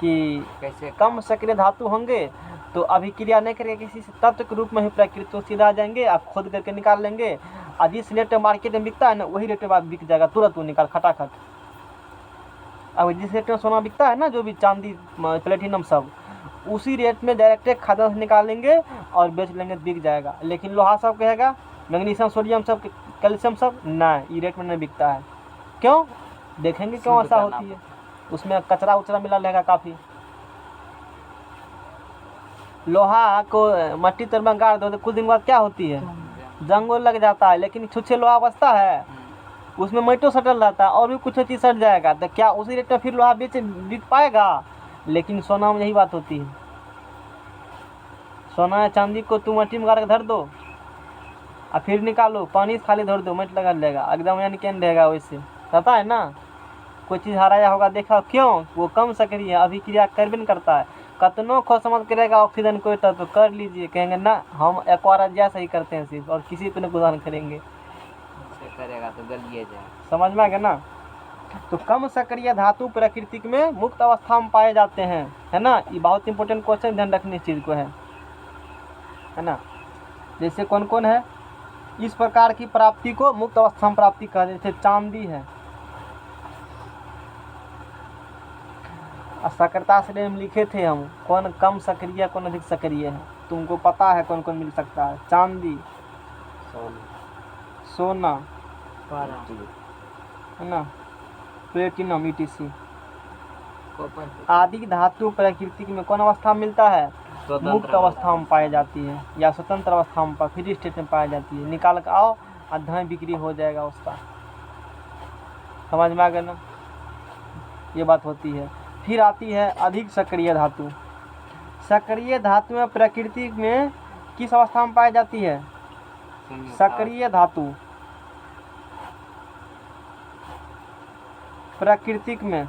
कि कैसे कम सक्रिय धातु होंगे तो अभिक्रिया नहीं करके किसी से तत्व के रूप में ही प्रकृति सीधा आ जाएंगे, आप खोद करके निकाल लेंगे। और जिस रेट में मार्केट में बिकता है ना, वही रेट में बिक जाएगा, तुरंत वो निकाल खटाखट। अब जिस रेट में सोना बिकता है ना, जो भी चांदी, प्लेटिनम सब, उसी रेट में डायरेक्ट खादों से निकालेंगे और बेच लेंगे, बिक जाएगा। लेकिन लोहा सब कहेगा, मैग्नीशियम, सोडियम सब, कैल्शियम सब, नहीं, ये रेट में नहीं बिकता है। क्यों? देखेंगे क्यों ऐसा होती है। उसमें कचरा उचरा मिला रहेगा काफ़ी। लोहा को मट्टी तर में गाड़ दो तो कुछ दिन बाद क्या होती है? जंगल लग जाता है। लेकिन छुच्छे लोहा बचता है, उसमें मट्टो सटल रहता है, और भी कुछ चीज़ सट जाएगा, तो क्या उसी रेट में फिर लोहा बिक पाएगा? लेकिन सोना में यही बात होती है। सोना या चांदी को तुम मट्टी में गाड़ के धर दो और फिर निकालो, पानी से खाली धर दो, मट्टी लगा लेगा, एकदम यानी क्या रहेगा वैसे, पता है ना। कोई चीज़ हराया होगा, देखा क्यों? वो कम सक्रिय है, अभिक्रिया कर भी नहीं करता है। कतनों खोज समझ करेगा ऑक्सीजन को तो कर लीजिए, कहेंगे ना हम एक्वाराइट जैसा ही करते हैं सिर्फ, और किसी को नहीं गुजान करेंगे, करेगा तो गलिए जाए। समझ में आ गया ना। तो कम सक्रिय धातु प्रकृति में मुक्त अवस्था में पाए जाते हैं, है ना। ये बहुत इंपॉर्टेंट क्वेश्चन, ध्यान रखने इस चीज़ को है ना। जैसे कौन कौन है इस प्रकार की प्राप्ति को मुक्त अवस्था में प्राप्ति कहा, जैसे चांदी है। सक्रियता श्रेणी में लिखे थे हम, कौन कम सक्रिय कौन अधिक सक्रिय है, तुमको पता है कौन कौन मिल सकता है। चांदी, सोना, है ना, प्लेटिनम, ईटीसी आदि धातु प्रकृति में कौन अवस्था में मिलता है? मुक्त अवस्था में पाई जाती है, या स्वतंत्र अवस्था में, फ्री स्टेट में पाई जाती है। निकाल कर आओ, अध्ययन बिक्री हो जाएगा उसका। समझ में आ गया ना, ये बात होती है। फिर आती है अधिक सक्रिय धातु। सक्रिय धातु में प्रकृति में किस अवस्था में पाई जाती है? सक्रिय धातु प्राकृतिक में,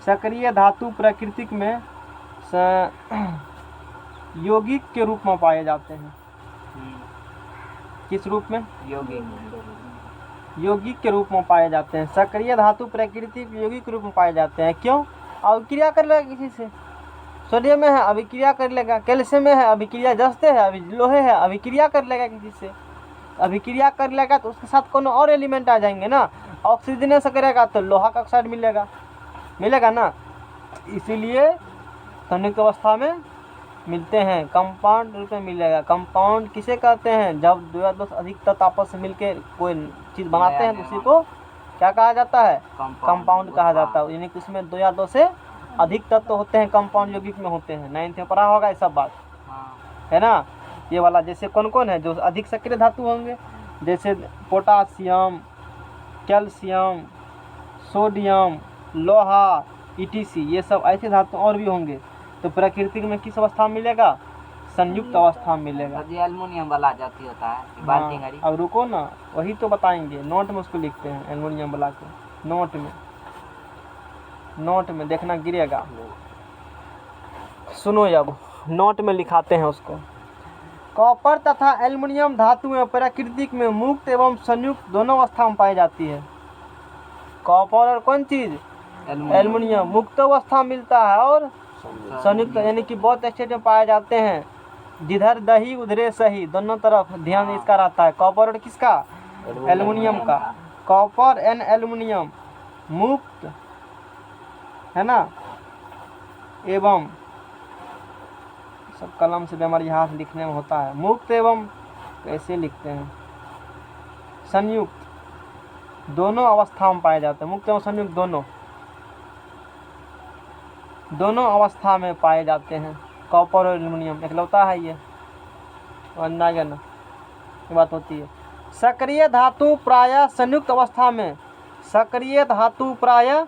सक्रिय धातु प्राकृतिक में यौगिक के रूप में पाए जाते हैं। किस रूप में? यौगिक के रूप में पाए जाते हैं। सक्रिय धातु प्राकृतिक यौगिक के रूप में पाए जाते हैं। क्यों? अभिक्रिया कर लेगा किसी से, सोडियम में है अभिक्रिया कर लेगा, कैल्शियम में है अभिक्रिया, जस्ते है अभी लोहे है अभिक्रिया कर लेगा किसी से, अभिक्रिया कर लेगा तो उसके साथ कोनो और एलिमेंट आ जाएंगे ना, ऑक्सीजन से करेगा तो लोहा का ऑक्साइड मिलेगा ना, इसीलिए संयुक्त अवस्था में मिलते हैं, कंपाउंड रूप में मिलेगा। कंपाउंड किसे कहते हैं? जब 2 या 2 से अधिक तत्व आपस में मिलकर कोई चीज़ बनाते हैं तो उसी को क्या कहा जाता है? कंपाउंड कहा जाता है। यानी कि उसमें 2 या 2 से अधिक तत्व होते हैं, कंपाउंड यौगिक में होते हैं। 9th में पढ़ा होगा ये सब बात, है ना। ये वाला जैसे कौन कौन है जो अधिक सक्रिय धातु होंगे, जैसे पोटासियम, कैल्शियम, सोडियम, लोहा, ETC, ये सब ऐसे धातु और भी होंगे। तो प्राकृतिक में किस अवस्था में मिलेगा? संयुक्त अवस्था में मिलेगा। एल्युमिनियम वाला जाति होता है बाल्टी घड़ी। अब रुको ना, वही तो बताएंगे, नोट में उसको लिखते हैं एल्युमिनियम वाला को, नोट में देखना गिरेगा। सुनो अब नोट में लिखाते हैं उसको। कॉपर तथा एल्युमिनियम धातुएं प्राकृतिक में मुक्त एवं संयुक्त दोनों अवस्था में पाई जाती है। कॉपर और कौन चीज? एल्युमिनियम मुक्त अवस्था मिलता है और संयुक्त यानी कि बहुत स्टेट में पाए जाते हैं। जिधर दही उधरे सही, दोनों तरफ ध्यान इसका रहता है। कॉपर और किसका? एल्युमिनियम का। कॉपर एंड एल्युमिनियम मुक्त, है ना, एवं सब कलम से हमारे हाथ लिखने में होता है। मुक्त एवं कैसे लिखते हैं? संयुक्त दोनों अवस्था में पाए जाते हैं। मुक्त एवं संयुक्त दोनों अवस्था में पाए जाते हैं। कॉपर और एल्युमिनियम एकलौता है ये, अंदाज ना ये बात होती है। सक्रिय धातु प्रायः संयुक्त अवस्था में, सक्रिय धातु प्रायः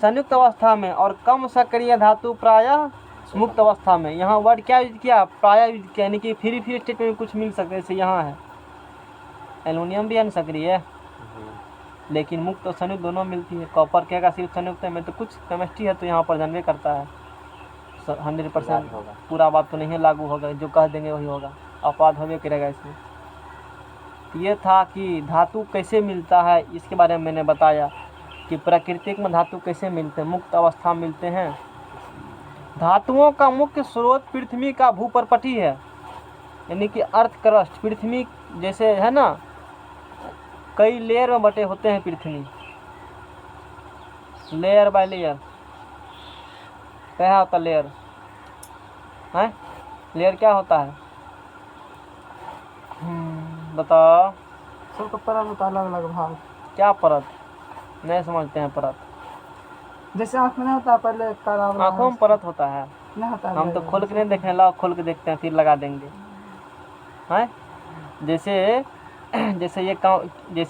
संयुक्त अवस्था में और कम सक्रिय धातु प्रायः मुक्त अवस्था में। यहाँ वर्ड क्या यूज किया? प्रायः यूज किया, यानी कि फ्री स्टेट में कुछ मिल सकते, जैसे यहाँ है एल्युमिनियम भी अनसक्रिय है लेकिन मुक्त और संयुक्त दोनों मिलती है। कॉपर क्या सिर्फ संयुक्त है, में तो कुछ केमिस्ट्री है तो यहाँ पर जानवे करता है। 100% पूरा बात तो नहीं लागू होगा, जो कह देंगे वही होगा, अपवाद होवे करेगा इसमें। ये था कि धातु कैसे मिलता है, इसके बारे में मैंने बताया कि प्राकृतिक में धातु कैसे मिलते हैं, मुक्त अवस्था में मिलते हैं। धातुओं का मुख्य स्रोत पृथ्वी का भूपर्पटी है, यानी कि अर्थ क्रस्ट। पृथ्वी जैसे है ना, कई लेयर में बटे होते हैं पृथ्वी, लेयर बाय लेयर। क्या होता लेयर है? लेयर क्या होता है बताओ? सबका परत होता है, अलग अलग भाग। क्या परत? नहीं समझते हैं परत। जैसे आँख में नहीं होता पहले काला वाला, आँखों में परत होता है। नहीं होता है। हम तो खोल के नहीं देख रहे, लाओ खोल के देखते हैं फिर लगा देंगे। हैं जैसे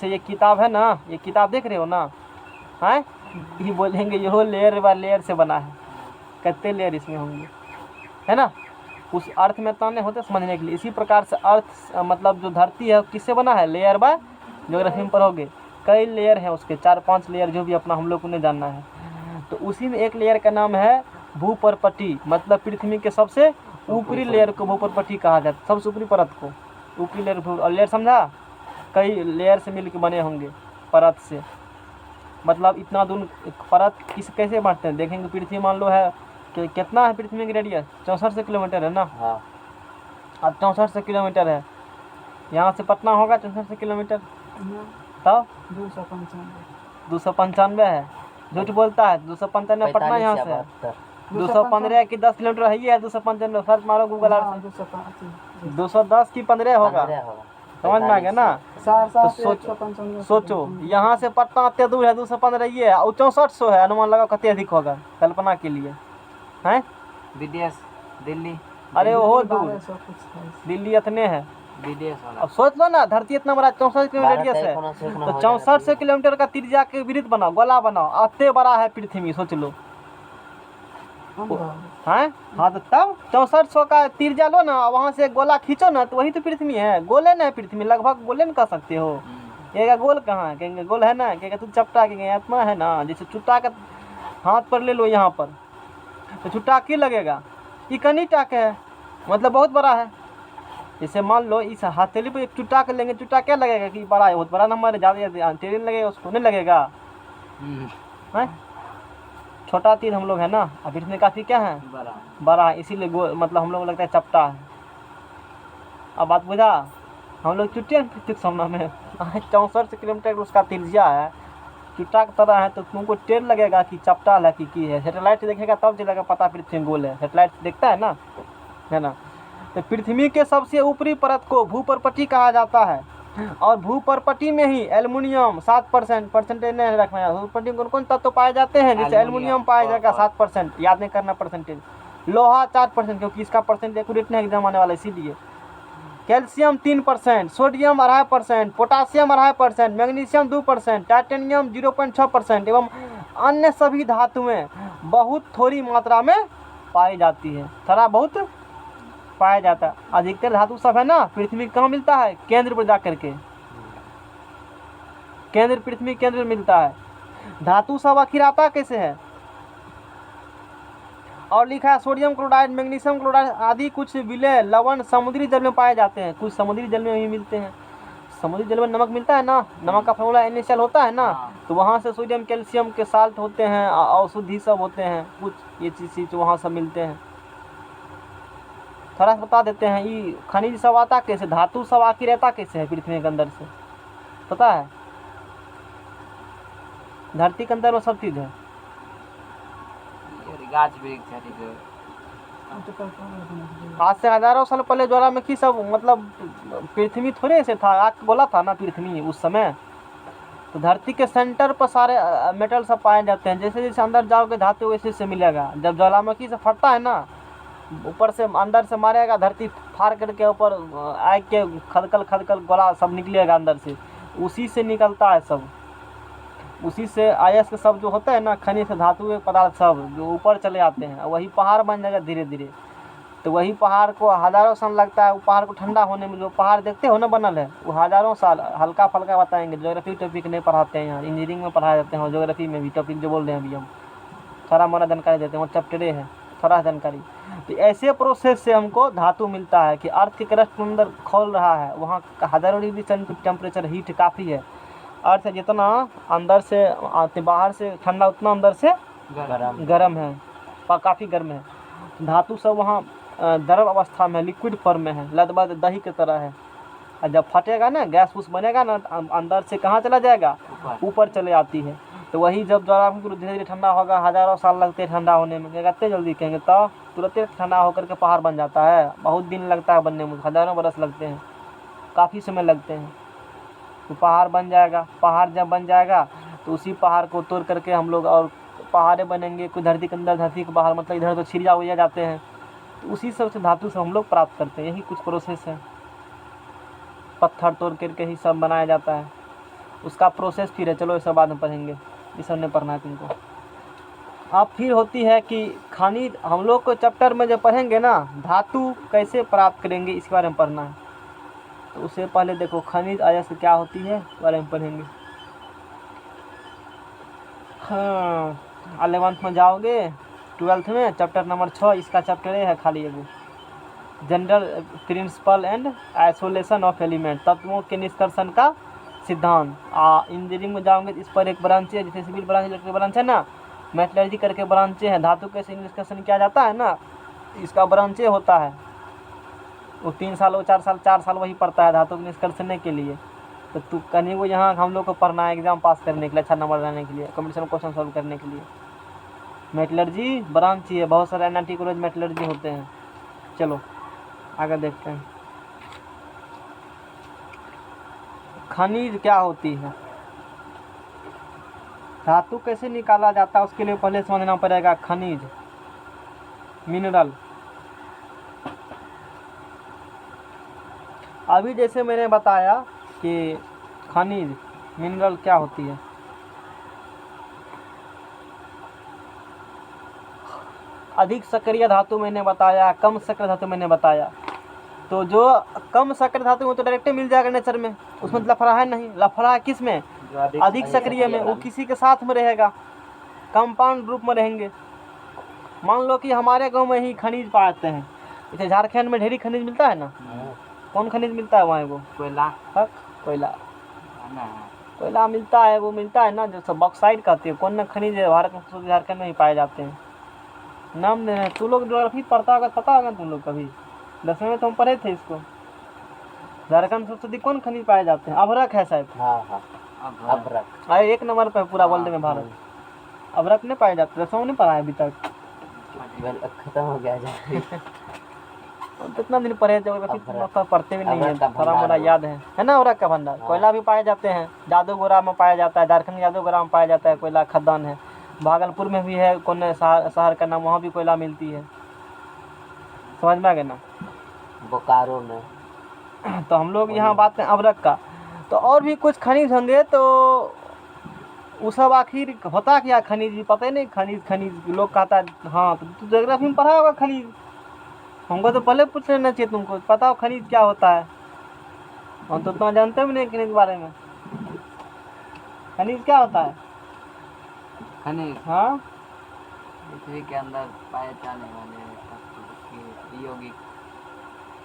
ये किताब है ना, ये किताब देख रहे हो ना, हैं ये बोलेंगे ये लेयर बाय लेयर से बना है। कितने लेयर इसमें होंगे, है ना, उस अर्थ में ताने होते समझने के लिए। इसी प्रकार से अर्थ मतलब जो धरती है किससे बना है? लेयर बाय, ज्योग्राफी में पढ़ोगे कई लेयर हैं उसके, 4-5 लेयर जो भी अपना हम लोग को नहीं जानना है। तो उसी में एक लेयर का नाम है भूपर्पटी, मतलब पृथ्वी के सबसे ऊपरी लेयर को भूपर्पटी कहा जाता है। सबसे ऊपरी परत को ऊपरी लेयर। और लेयर समझा? कई लेयर से मिलकर बने होंगे परत से, मतलब इतना दूर परत कैसे बांटते हैं देखेंगे। पृथ्वी मान लो है कि कितना है पृथ्वी की रेडियस? 64 किलोमीटर है ना। हाँ। अब 64 किलोमीटर है, यहाँ से पटना होगा 64 किलोमीटर, तब 295 है। झूठ बोलता है, 295 पटना यहाँ से है। 215 की 10 किलोमीटर है, ये है 295। सर्च मारो गूगल अर्थ से, 210 की 15 होगा। समझ में आ गया ना? तो सोचो यहाँ से पटना इतने दूर है, 215 ये है, 6400 है। अनुमान लगा कितने अधिक होगा, कल्पना के लिए हैं। विदेश दिल्ली, अरे वो दूर, दिल्ली इतने है। अब सोच लो ना, धरती इतना बड़ा 64 किलोमीटर रेडियस है, तो 6400 किलोमीटर का त्रिज्या के वृत्त बनाओ, गोला बनाओ, इतने बड़ा है पृथ्वी, सोच लो हैं। हाँ तो तब 6400 का त्रिज्या लो ना, वहाँ से गोला खींचो ना, तो वही तो पृथ्वी है। गोले ना है पृथ्वी, लगभग गोले न कह सकते हो, कहेगा गोल कहाँ है, कहेंगे गोल है ना, कहेगा तू चपटा, कहेंगे आत्मा है ना। जैसे चुट्टा का हाथ पर ले लो यहाँ पर, तो चुट्टा क्यों लगेगा, ये कनी टाक है, मतलब बहुत बड़ा है। जैसे मान लो इस हथेली पर एक चुट्टा कर लेंगे, चुट्टा क्या लगेगा कि बड़ा है, बहुत बड़ा नंबर है, ज़्यादा टेढ़ी नहीं लगेगा, उसको नहीं लगेगा है। छोटा तीर हम लोग है ना, अब इसमें काफ़ी क्या है, बड़ा बड़ा है, इसीलिए मतलब हम लोग को लगता है चपटा है। अब बात बुझा, हम लोग चुट्टिया पृथ्वी सामना में 64 किलोमीटर उसका तिरजिया है, चुट्टा की तरह है, तो तुमको टेढ़ लगेगा कि चपटा है कि है। सेटेलाइट से देखेगा तब चलेगा पता पृथ्वी गोल है, सेटेलाइट से देखता है ना, है ना। तो पृथ्वी के सबसे ऊपरी परत को भूपर्पटी कहा जाता है, और भूपर्पटी में ही एल्युमिनियम 7% परसेंटेज नहीं रखना है। भूपर्पटी में कौन कौन तत्व पाए जाते हैं, जैसे एल्युमिनियम पाया जाएगा 7%, याद नहीं करना परसेंटेज। लोहा 4%, क्योंकि इसका परसेंटेज एक्यूरेट नहीं एग्जाम आने वाला, इसीलिए। Calcium 3%, sodium 2.5%, potassium 2.5%, magnesium 2%, titanium 0.6% एवं अन्य सभी धातुएं बहुत थोड़ी मात्रा में पाई जाती है। थोड़ा बहुत पाया जाता है। अधिकतर धातु सब है ना पृथ्वी कहाँ मिलता है, केंद्र पर जाकर के, केंद्र पृथ्वी केंद्र में मिलता है। धातु सब आखिर आता कैसे है, और लिखा है सोडियम क्लोराइड, मैग्नीशियम क्लोराइड आदि कुछ विलय लवण समुद्री जल में पाए जाते हैं, कुछ समुद्री जल में भी मिलते हैं। समुद्री जल में नमक मिलता है ना, नमक का फॉर्मूला NaCl होता है ना, तो वहाँ से सोडियम कैल्शियम के साल्ट होते हैं, औषधि सब होते हैं, कुछ ये चीज़ वहाँ सब मिलते हैं। थोड़ा सा बता देते हैं, ये खनिज सब आता कैसे, धातु सब आखिर रहता कैसे है पृथ्वी के अंदर से, पता है। धरती के अंदर वो सब चीज़ है, गाछ वृक्ष है ठीक है। आज से हजारों साल पहले ज्वालामुखी सब, मतलब पृथ्वी थोड़े से था, आग गोला था ना पृथ्वी उस समय। तो धरती के सेंटर पर सारे मेटल सब पाए जाते हैं। जैसे जैसे अंदर जाओगे धातु वैसे से मिलेगा। जब ज्वालामुखी से फटता है ना, ऊपर से अंदर से मारेगा, धरती फाड़ करके ऊपर आग के खदकल गोला सब निकलेगा अंदर से, उसी से निकलता है सब। उसी से आयस के सब जो होता है ना, खनिज धातु पदार्थ सब जो ऊपर चले आते हैं, वही पहाड़ बन जाएगा धीरे धीरे। तो वही पहाड़ को हज़ारों साल लगता है, वो पहाड़ को ठंडा होने में। जो पहाड़ देखते हो ना बनल है, वो हज़ारों साल, हल्का फल्का बताएंगे। ज्योग्राफी टॉपिक नहीं पढ़ाते हैं यहाँ, इंजीनियरिंग में पढ़ाए जाते हैं, और ज्योग्राफी में भी टॉपिक जो बोल रहे हैं अभी हम थोड़ा मोड़ा जानकारी देते हैं, वो चैप्टरे है थोड़ा जानकारी। तो ऐसे प्रोसेस से हमको धातु मिलता है कि अर्थ के क्रस्ट के अंदर खोल रहा है, वहाँ हज़ारों डिग्री टेम्परेचर हीट काफ़ी है। अर्थ जितना अंदर से बाहर से ठंडा, उतना अंदर से गर्म है, काफ़ी गर्म है। धातु सब वहाँ द्रव अवस्था में, लिक्विड फॉर्म में है, लदबद दही की तरह है। और जब फटेगा ना, गैस फूस बनेगा ना, अंदर से कहाँ चला जाएगा, ऊपर चले आती है। तो वही जब ज्वालामुखी धीरे धीरे ठंडा होगा, हज़ारों साल लगते हैं ठंडा होने में, कितने जल्दी कहेंगे, तो तुरंत ठंडा होकर के पहाड़ बन जाता है। बहुत दिन लगता है बनने में, हज़ारों बरस लगते हैं, काफ़ी समय लगते हैं। तो पहाड़ बन जाएगा। पहाड़ जब बन जाएगा तो उसी पहाड़ को तोड़ करके हम लोग और पहाड़े बनेंगे, कोई धरती के अंदर, धरती के बाहर, मतलब इधर तो छिड़िया उड़िया जाते हैं। तो उसी सब से धातु से हम लोग प्राप्त करते हैं। यही कुछ प्रोसेस है, पत्थर तोड़ करके ही सब बनाया जाता है। उसका प्रोसेस फिर है, चलो ये सब बाद में पढ़ेंगे, ये सब नहीं पढ़ना है तुमको। अब फिर होती है कि खनिज, हम लोग को चैप्टर में जब पढ़ेंगे ना, धातु कैसे प्राप्त करेंगे इसके बारे में पढ़ना है। तो उससे पहले देखो खनिज अयस्क क्या होती है इस बारे में पढ़ेंगे। हाँ, 11th में जाओगे, 12th में चैप्टर नंबर 6, इसका चैप्टर है खाली एगो, general principle and isolation of element, तत्वों के निष्कर्षण का सिद्धांत। इंजीनियरिंग में जाओगे तो इस पर एक ब्रांच है, जैसे सिविल ब्रांच, इलेक्ट्रिकल ब्रांच है ना, मेटलर्जी करके ब्रांचें हैं। धातु कैसे निष्कर्षण किया जाता है ना, इसका ब्रांचें होता है। वो 3 साल, वो 4 साल वही पढ़ता है धातु के निष्कर्षण के लिए। तो तू कहीं वो यहाँ हम लोग को पढ़ना है एग्जाम पास करने के लिए, अच्छा नंबर लाने के लिए, कॉम्पिटिशन क्वेश्चन सॉल्व करने के लिए। मेटलर्जी ब्रांच ही है, बहुत सारे NIT कॉलेज मेटलर्जी होते हैं। चलो आगे देखते हैं। खनिज क्या होती है, धातु कैसे निकाला जाता है, उसके लिए पहले समझना पड़ेगा खनिज, मिनरल। अभी जैसे मैंने बताया कि खनिज, मिनरल क्या होती है। अधिक सक्रिय धातु मैंने बताया, कम सक्रिय धातु मैंने बताया। तो जो कम सक्रिय धातु में तो डायरेक्ट मिल जाएगा नेचर में, उसमें लफड़ा है नहीं। लफड़ा किस में? अधिक सक्रिय में, वो किसी के साथ में रहेगा, कंपाउंड रूप में रहेंगे। मान लो कि हमारे गांव में ही खनिज पाते हैं, जैसे झारखंड में ढेरी खनिज मिलता है ना। कौन खनिज मिलता है वहाँ? वो कोयला कोयला, है ना। कोयला मिलता है, वो मिलता है ना, जो सब बॉक्साइड कहते हैं। कौन ना खनिज है भारत में, झारखंड में ही पाए जाते हैं। नाम नहीं है, तू लोग ज्योग्राफी पढ़ता होगा, पता होगा तुम लोग कभी 10वीं में तो हम पढ़े थे इसको। झारखंड सबसे अधिक कौन खनिज पाए जाते हैं? अभ्रक है शायद। अब अभ्रक। अरे 1 नंबर पे पूरा वर्ल्ड में भारत। अभ्रक नहीं पाए जाते, 10वीं नहीं पढ़ा है अभी तक। खत्म हो गया जाए। कितना दिन पढ़े ज्योग्राफी, पढ़ते भी नहीं है, अभ्रक का थोड़ा मोड़ा भंडार याद है ना। अभ्रक का भंडार। कोयला भी पाए जाते हैं, जादूगोरा में पाया जाता है, झारखंड जादूगोरा में पाया जाता है कोयला, खदान है। भागलपुर में भी है, कौन शहर का नाम, वहाँ भी कोयला मिलती है। समझ में आ गया ना? बोकारो में। तो हम लोग यहाँ बात करें अभ्रक का, तो और भी कुछ खनिज होंगे, तो वो सब आखिर होता क्या खनिज, पता ही नहीं। खनिज लोग कहता है हाँ, तो तू ज्योग्राफी में पढ़ा होगा खनिज, हमको तो पहले पूछ लेना चाहिए तुमको, पता हो खनिज क्या होता है। हम तो उतना जानते भी नहीं खनिज के बारे में। खनिज क्या होता है? खनिज हाँ, पृथ्वी के अंदर पाए जाने वाले तत्व की यौगिक।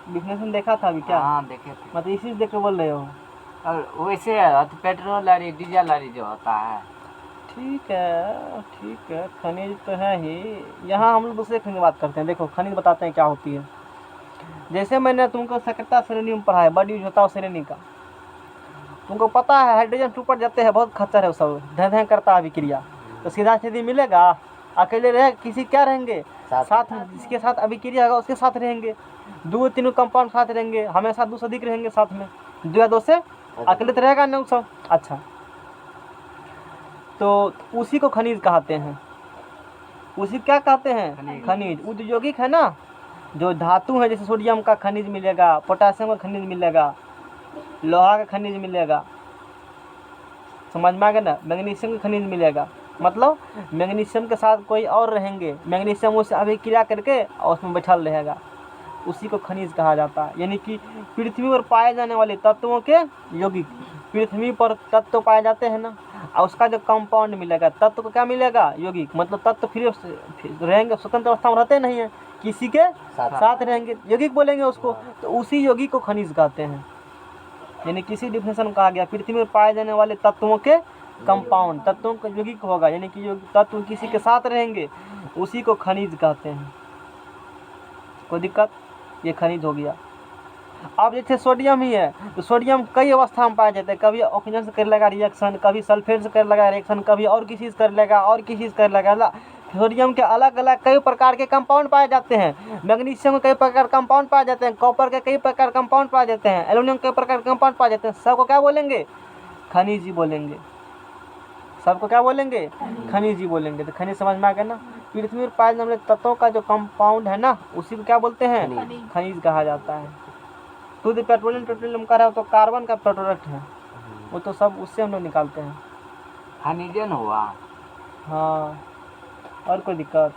डिफिनेशन देखा था अभी क्या? हाँ देखे थे। मतलब इसी से देख के बोल रहे हो? और वैसे पेट्रोल और डीजल वाली जो होता है। ठीक है, खनिज तो है ही। यहाँ हम लोग दूसरे खनिज की बात करते हैं। देखो खनिज बताते हैं क्या होती है। जैसे मैंने तुमको सक्रियता श्रेणी में पढ़ा है, बड यूज होता है श्रेणी का। तुमको पता है हाइड्रोजन टूपर जाते हैं, बहुत खतर है वो सब, धै धै करता है अभिक्रिया। तो सीधा सीधी मिलेगा, अकेले रहे किसी क्या रहेंगे साथ में, जिसके साथ अभिक्रिया होगा उसके साथ रहेंगे। 2-3 कंपाउंड साथ रहेंगे, हमेशा 2 से अधिक रहेंगे साथ में। 2 या 2 से अकेले तो रहेगा नहीं सब। अच्छा, तो उसी को खनिज कहते हैं। उसी क्या कहते हैं? खनिज। वो जो यौगिक है ना, जो धातु है, जैसे सोडियम का खनिज मिलेगा, पोटासियम का खनिज मिलेगा, लोहा का खनिज मिलेगा, समझ में आ गया ना। मैग्नीशियम का खनिज मिलेगा, मतलब मैग्नीशियम के साथ कोई और रहेंगे, मैग्नीशियम उससे अभिक्रिया करके और उसमें बैठल रहेगा, उसी को खनिज कहा जाता है। यानी कि पृथ्वी पर पाए जाने वाले तत्वों के यौगिक। पृथ्वी पर तत्व पाए जाते हैं ना, और उसका जो कंपाउंड मिलेगा, तत्व को क्या मिलेगा? यौगिक। मतलब तत्व फिर रहेंगे, स्वतंत्र अवस्था में रहते नहीं है, किसी के साथ रहेंगे, यौगिक बोलेंगे उसको। तो उसी यौगिक को खनिज कहते हैं। यानी किसी डिफिनेशन कहा गया, पृथ्वी में पाए जाने वाले तत्वों के कंपाउंड, तत्वों का यौगिक होगा, यानी कि तत्व किसी के साथ रहेंगे, उसी को खनिज कहते हैं। कोई दिक्कत? ये खनिज हो गया। अब जैसे सोडियम ही है, तो सोडियम कई अवस्था में पाया जाता है। कभी ऑक्सीजन से कर लेगा रिएक्शन, कभी सल्फेट से कर लेगा रिएक्शन, कभी और किसी से कर लेगा, और किसी से कर लेगा। सोडियम के अलग अलग कई प्रकार के कंपाउंड पाए जाते हैं। मैग्नीशियम के कई प्रकार कंपाउंड पाए जाते हैं, कॉपर के कई प्रकार कंपाउंड पाए जाते हैं, एल्यूमिनियम के कई प्रकार कंपाउंड पाए जाते हैं। सबको क्या बोलेंगे? खनिज ही बोलेंगे। सबको क्या बोलेंगे? खनिज ही बोलेंगे। तो खनिज समझ में आ गया ना। पृथ्वी पर पाए जाने वाले तत्वों का जो कंपाउंड है ना, उसी को क्या बोलते हैं? खनिज कहा जाता है। शुद्ध पेट्रोलियम का रहा हो तो कार्बन का प्रोडक्ट है, वो तो सब उससे हम लोग निकालते हैं। खनिजन हुआ। हाँ, और कोई दिक्कत?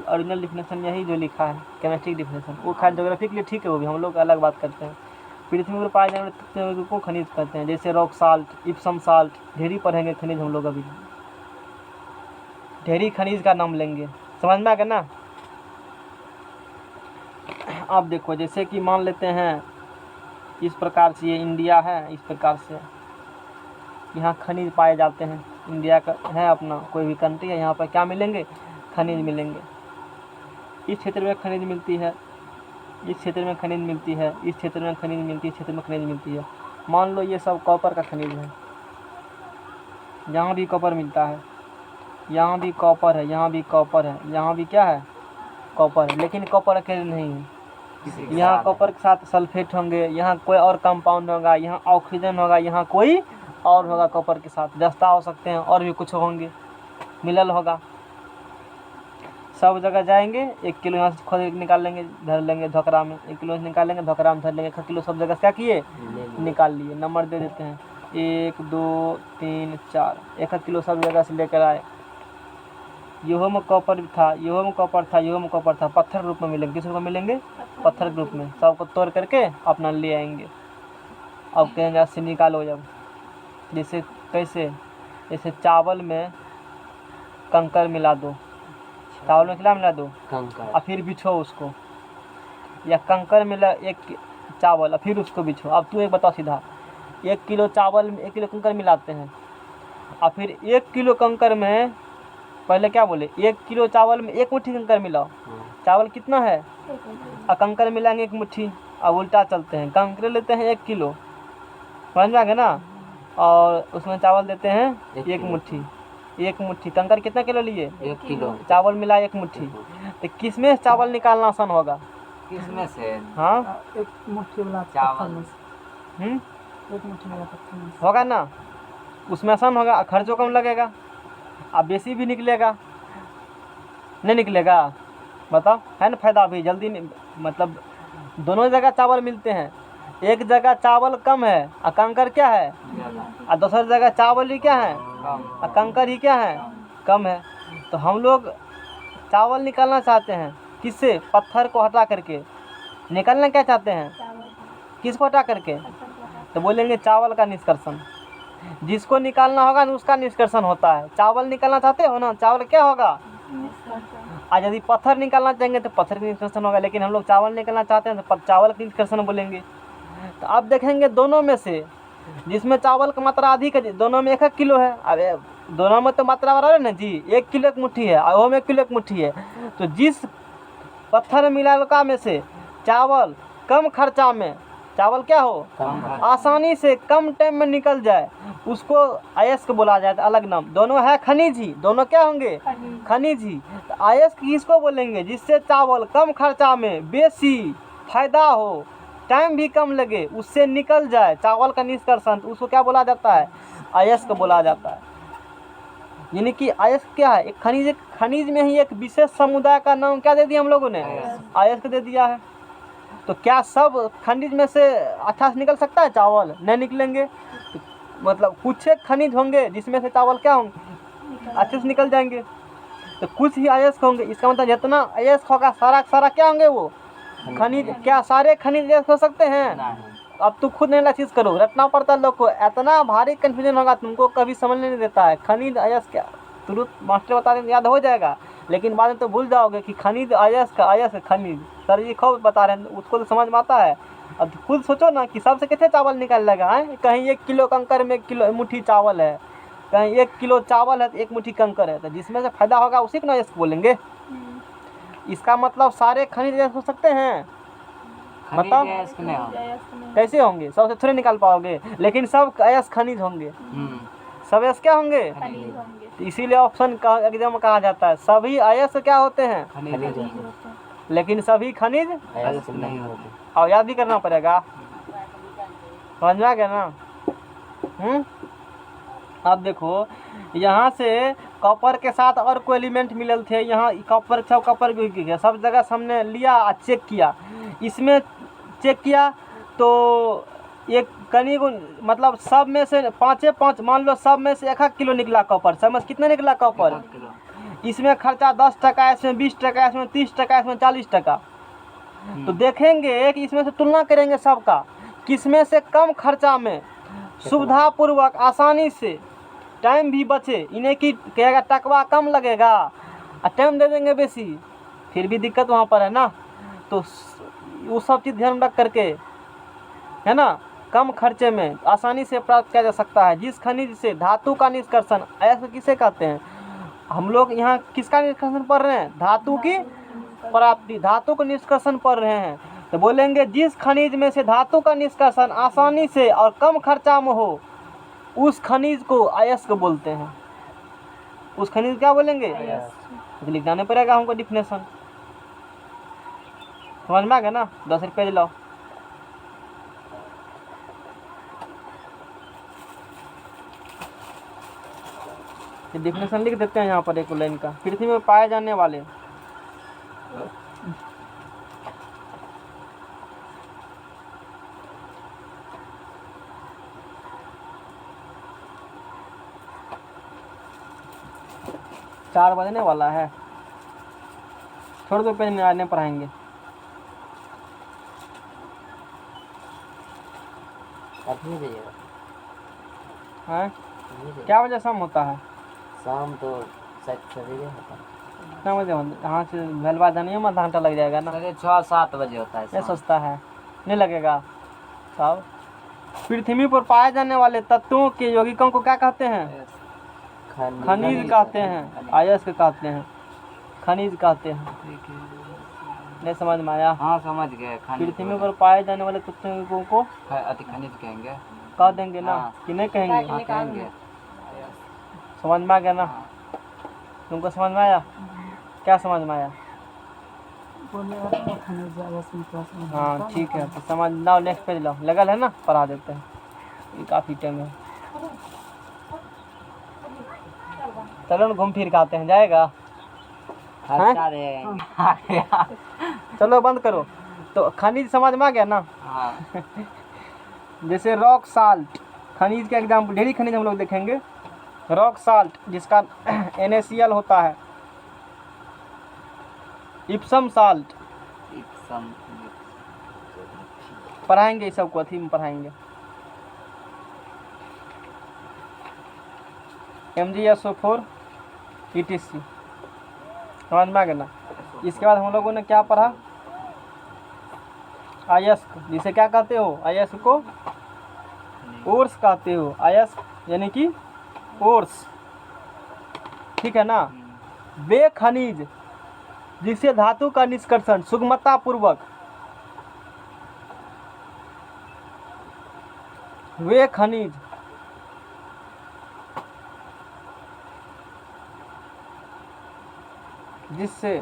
ओरिजिनल डिफिनेशन यही जो लिखा है, केमिस्ट्री डिफिनेशन, वो खाली ज्योग्राफी के लिए ठीक है, वो भी हम लोग अलग बात करते हैं। पृथ्वी पर पाए जाने वाले तत्वों को खनिज कहते हैं। जैसे रॉक साल्ट, इप्सम साल्ट, ढेरी पढ़ेंगे खनिज हम लोग, अभी ढेरी खनिज का नाम लेंगे। समझ में आ गया ना। अब देखो, जैसे कि मान लेते हैं इस प्रकार से, ये इंडिया है, इस प्रकार से यहाँ खनिज पाए जाते हैं। इंडिया का है अपना, कोई भी कंट्री है, यहाँ पर क्या मिलेंगे? खनिज मिलेंगे। इस क्षेत्र में खनिज मिलती है, इस क्षेत्र में खनिज मिलती है, इस क्षेत्र में खनिज मिलती है, इस क्षेत्र में खनिज मिलती है। मान लो ये सब कॉपर का खनिज है, यहाँ भी कॉपर मिलता है, यहाँ भी कॉपर है, यहाँ भी कॉपर है, यहाँ भी क्या है? कॉपर है। लेकिन कॉपर अकेले नहीं है, यहाँ कॉपर के साथ सल्फेट होंगे, यहाँ कोई और कंपाउंड होगा, यहाँ ऑक्सीजन होगा, यहाँ कोई और होगा कॉपर के साथ, जस्ता हो सकते हैं, और भी कुछ होंगे, मिलल होगा। सब जगह जाएंगे, 1 किलो यहाँ से खुद निकाल लेंगे, धर लेंगे धोकरा में, 1 किलो से निकाल लेंगे, धोकरा में धर लेंगे, 1 किलो सब जगह से क्या किए? निकाल लिए। नंबर दे देते हैं, 1 2 3 4, 1 किलो सब जगह से लेकर आए। यहो में कॉपर था, यहो में कॉपर था, यहो में कॉपर था, पत्थर रूप में मिलेंगे। किस रूप में मिलेंगे? पत्थर के रूप में। सबको तोड़ करके अपना ले आएंगे। अब कहेंगे अस्सी निकालो जब, जैसे कैसे, जैसे चावल में कंकर मिला दो, चावल में क्या मिला दो कंकर। और फिर बिछो उसको, या कंकर मिला एक चावल और फिर उसको बिछो। अब तू एक बताओ सीधा, 1 किलो चावल में 1 किलो कंकर मिलाते हैं और फिर 1 किलो कंकर में, पहले क्या बोले, 1 किलो चावल में 1 मुट्ठी कंकर मिलाओ। चावल कितना है और कंकर मिलाएंगे 1 मुट्ठी। अब उल्टा चलते हैं, कंकर लेते हैं 1 किलो, समझ में आ गया ना, और उसमें चावल देते हैं 1 मुट्ठी। 1 मुट्ठी कंकर कितना किलो लिए, 1 किलो। चावल मिला 1 मुट्ठी। तो किसमें चावल निकालना आसान होगा? किसमें से? हाँ, एक मुट्ठी वाला चावल। पत्थर में से, एक मुट्ठी वाला पत्थर में से। होगा ना, उसमें आसान होगा, खर्चों कम लगेगा, अब बेसी भी निकलेगा, नहीं निकलेगा? बताओ, है ना फायदा भी, जल्दी मतलब दोनों जगह चावल मिलते हैं, एक जगह चावल कम है और कंकर क्या है, और दूसरी जगह चावल ही क्या है और कंकर ही क्या है, कम है। तो हम लोग चावल निकालना चाहते हैं, किससे? पत्थर को हटा करके। निकालना क्या चाहते हैं? किसको हटा करके? तो बोलेंगे चावल का निष्कर्षण। जिसको निकालना होगा ना उसका निष्कर्षण होता है। चावल निकालना चाहते हो ना, चावल क्या होगा, और यदि पत्थर निकालना चाहेंगे तो पत्थर का निष्कर्षण होगा, लेकिन हम लोग चावल निकालना चाहते हैं तो चावल का निष्कर्षण बोलेंगे। तो अब देखेंगे दोनों में से जिसमें चावल की मात्रा अधिक है, दोनों में 1-1 किलो है। अरे दोनों में तो मात्रा बराबर है ना जी, 1 किलो 1 मुट्ठी है और वो में 1 किलो 1 मुट्ठी है। तो जिस पत्थर मिलालका में से चावल कम खर्चा में, चावल क्या हो, आसानी से कम टाइम में निकल जाए, उसको अयस्क बोला जाता है, अलग नाम। दोनों है खनिज ही, दोनों क्या होंगे, खनिज ही। तो अयस्क किसको बोलेंगे? जिससे चावल कम खर्चा में बेसी फायदा हो, टाइम भी कम लगे, उससे निकल जाए चावल का निष्कर्षण, तो उसको क्या बोला जाता है, अयस्क बोला जाता है। यानी कि अयस्क क्या है, एक खनिज, खनिज में ही एक विशेष समुदाय का नाम क्या दे दिया हम लोगों ने, अयस्क दे दिया है। तो क्या सब खनिज में से अच्छा से निकल सकता है चावल? नहीं निकलेंगे। तो मतलब कुछ एक खनिज होंगे जिसमें से चावल क्या होंगे, अच्छे से निकल जाएंगे। तो कुछ ही अयस्क होंगे, इसका मतलब जितना अयस्क होगा सारा सारा क्या होंगे वो खनिज। क्या सारे खनिज अयस्क हो सकते हैं? अब तू खुद एनालिसिस करो, रटना पड़ता है लोग को, इतना भारी कंफ्यूजन होगा तुमको, कभी समझ नहीं देता है। खनिज अयस्क क्या, तुरंत मास्टर बता देंगे याद हो जाएगा, लेकिन बाद में तो भूल जाओगे कि खनिज अयस्क, अयस्क खनिज, सर जी खूब बता रहे हैं, उसको तो समझ में आता है। अब खुद सोचो ना कि सबसे कितने चावल निकल लगा है, कहीं 1 किलो कंकर में 1 किलो मुट्ठी चावल है, कहीं 1 किलो चावल है तो 1 मुट्ठी कंकर है। तो जिसमें से फायदा होगा उसी को ना अयस्क बोलेंगे। इसका मतलब सारे खनिज अयस्क हो सकते हैं? बताओ कैसे होंगे? सबसे थोड़े निकाल पाओगे, लेकिन सब अयस्क खनिज होंगे, सब अयस्क क्या होंगे, तो इसीलिए ऑप्शन का एग्जाम में कहा जाता है सभी अयस्क क्या होते हैं, लेकिन सभी खनिज अयस्क नहीं होते। और याद भी करना पड़ेगा, समझ में आ गया ना। अब देखो यहाँ से कॉपर के साथ और कोई एलिमेंट मिलल थे, यहाँ कॉपर सब कॉपर भी सब जगह हमने लिया चेक किया, इसमें चेक किया तो एक कनी मतलब सब में से 5 मान लो सब में से 1 किलो निकला कॉपर, सब में कितना निकला कॉपर, इसमें खर्चा 10 टका, इसमें 20 टका, इसमें 30 टका, इसमें 40 टका। तो देखेंगे कि इसमें से तुलना करेंगे सबका, किसमें से कम खर्चा में सुविधापूर्वक आसानी से टाइम भी बचे, इन्हें की कहेगा टकवा कम लगेगा और टाइम दे देंगे बेसी, फिर भी दिक्कत वहाँ पर है ना। तो वो सब चीज़ ध्यान रख करके, है ना, कम खर्चे में आसानी से प्राप्त किया जा सकता है। जिस खनिज से धातु का निष्कर्षण, ऐसा किसे कहते हैं हम लोग, यहाँ किसका निष्कर्षण पढ़ रहे हैं, धातु की प्राप्ति, धातु का निष्कर्षण पढ़ रहे हैं। तो बोलेंगे जिस खनिज में से धातु का निष्कर्षण आसानी से और कम खर्चा में हो, उस खनिज को अयस्क बोलते हैं। उस खनिज क्या बोलेंगे, तो लिख जाने पड़ेगा हमको डिफिनेशन, समझ में आ गया ना। 10 रुपये लाओ, डिफिनेशन लिख देते हैं यहाँ पर एक लाइन का। पृथ्वी में पाए जाने वाले चार बजने वाला है, छोड़ दो, पेज आने पढ़ाएंगे। अब भेज जाइएगा, हैं भेज जाइएगा। क्या बजे शाम होता है? शाम तो शायद सवेरे होता है। कितना बजे यहाँ से भैलवा जानिए में आधा घंटा लग जाएगा ना। सवेरे 6-7 बजे होता है ये शाम। सस्ता है, नहीं लगेगा साहब। पृथ्वी पर पाए जाने वाले तत्वों के यौगिकों को क्या कहते हैं? खनिज कहते हैं, अयस्क कहते हैं, खनिज कहते हैं। नहीं समझ में आया? हाँ समझ गए। पृथ्वी पर पाए जाने वाले तत्वों को अति खनिज कहेंगे। कह देंगे ना हाँ। कि नहीं कहेंगे? हाँ कहेंगे। समझ में आ गया ना? हाँ। तुमको समझ में आया? क्या समझ में आया? बोलिएगा खनिज अयस्क मतलब हाँ ठीक है, तो समझ लाओ, नेक्स्ट पेज लाओ, लगल है ना, पढ़ा देते हैं, ये काफ़ी टाइम है। चलो ना घूम फिर के आते हैं, जाएगा? खर्चा देंगे। चलो बंद करो। तो खनिज समझ में आ गया ना? हाँ। जैसे रॉक साल्ट, खनिज के एग्जाम्पल ढेरी खनिज हम लोग देखेंगे। रॉक साल्ट जिसका NaCl होता है, इप्सम साल्ट, इप्सम। पढ़ाएंगे इस सबको, अथी में पढ़ाएंगे। MgSO4 ETC, समझ में आ गया ना? इसके बाद हम लोगों ने क्या पढ़ा? अयस्क, जिसे क्या कहते हो? अयस्क को ओर्स कहते हो। अयस्क यानी कि ओर्स, ठीक है ना? वे खनिज जिसे धातु का निष्कर्षण सुगमता पूर्वक, वे खनिज जिससे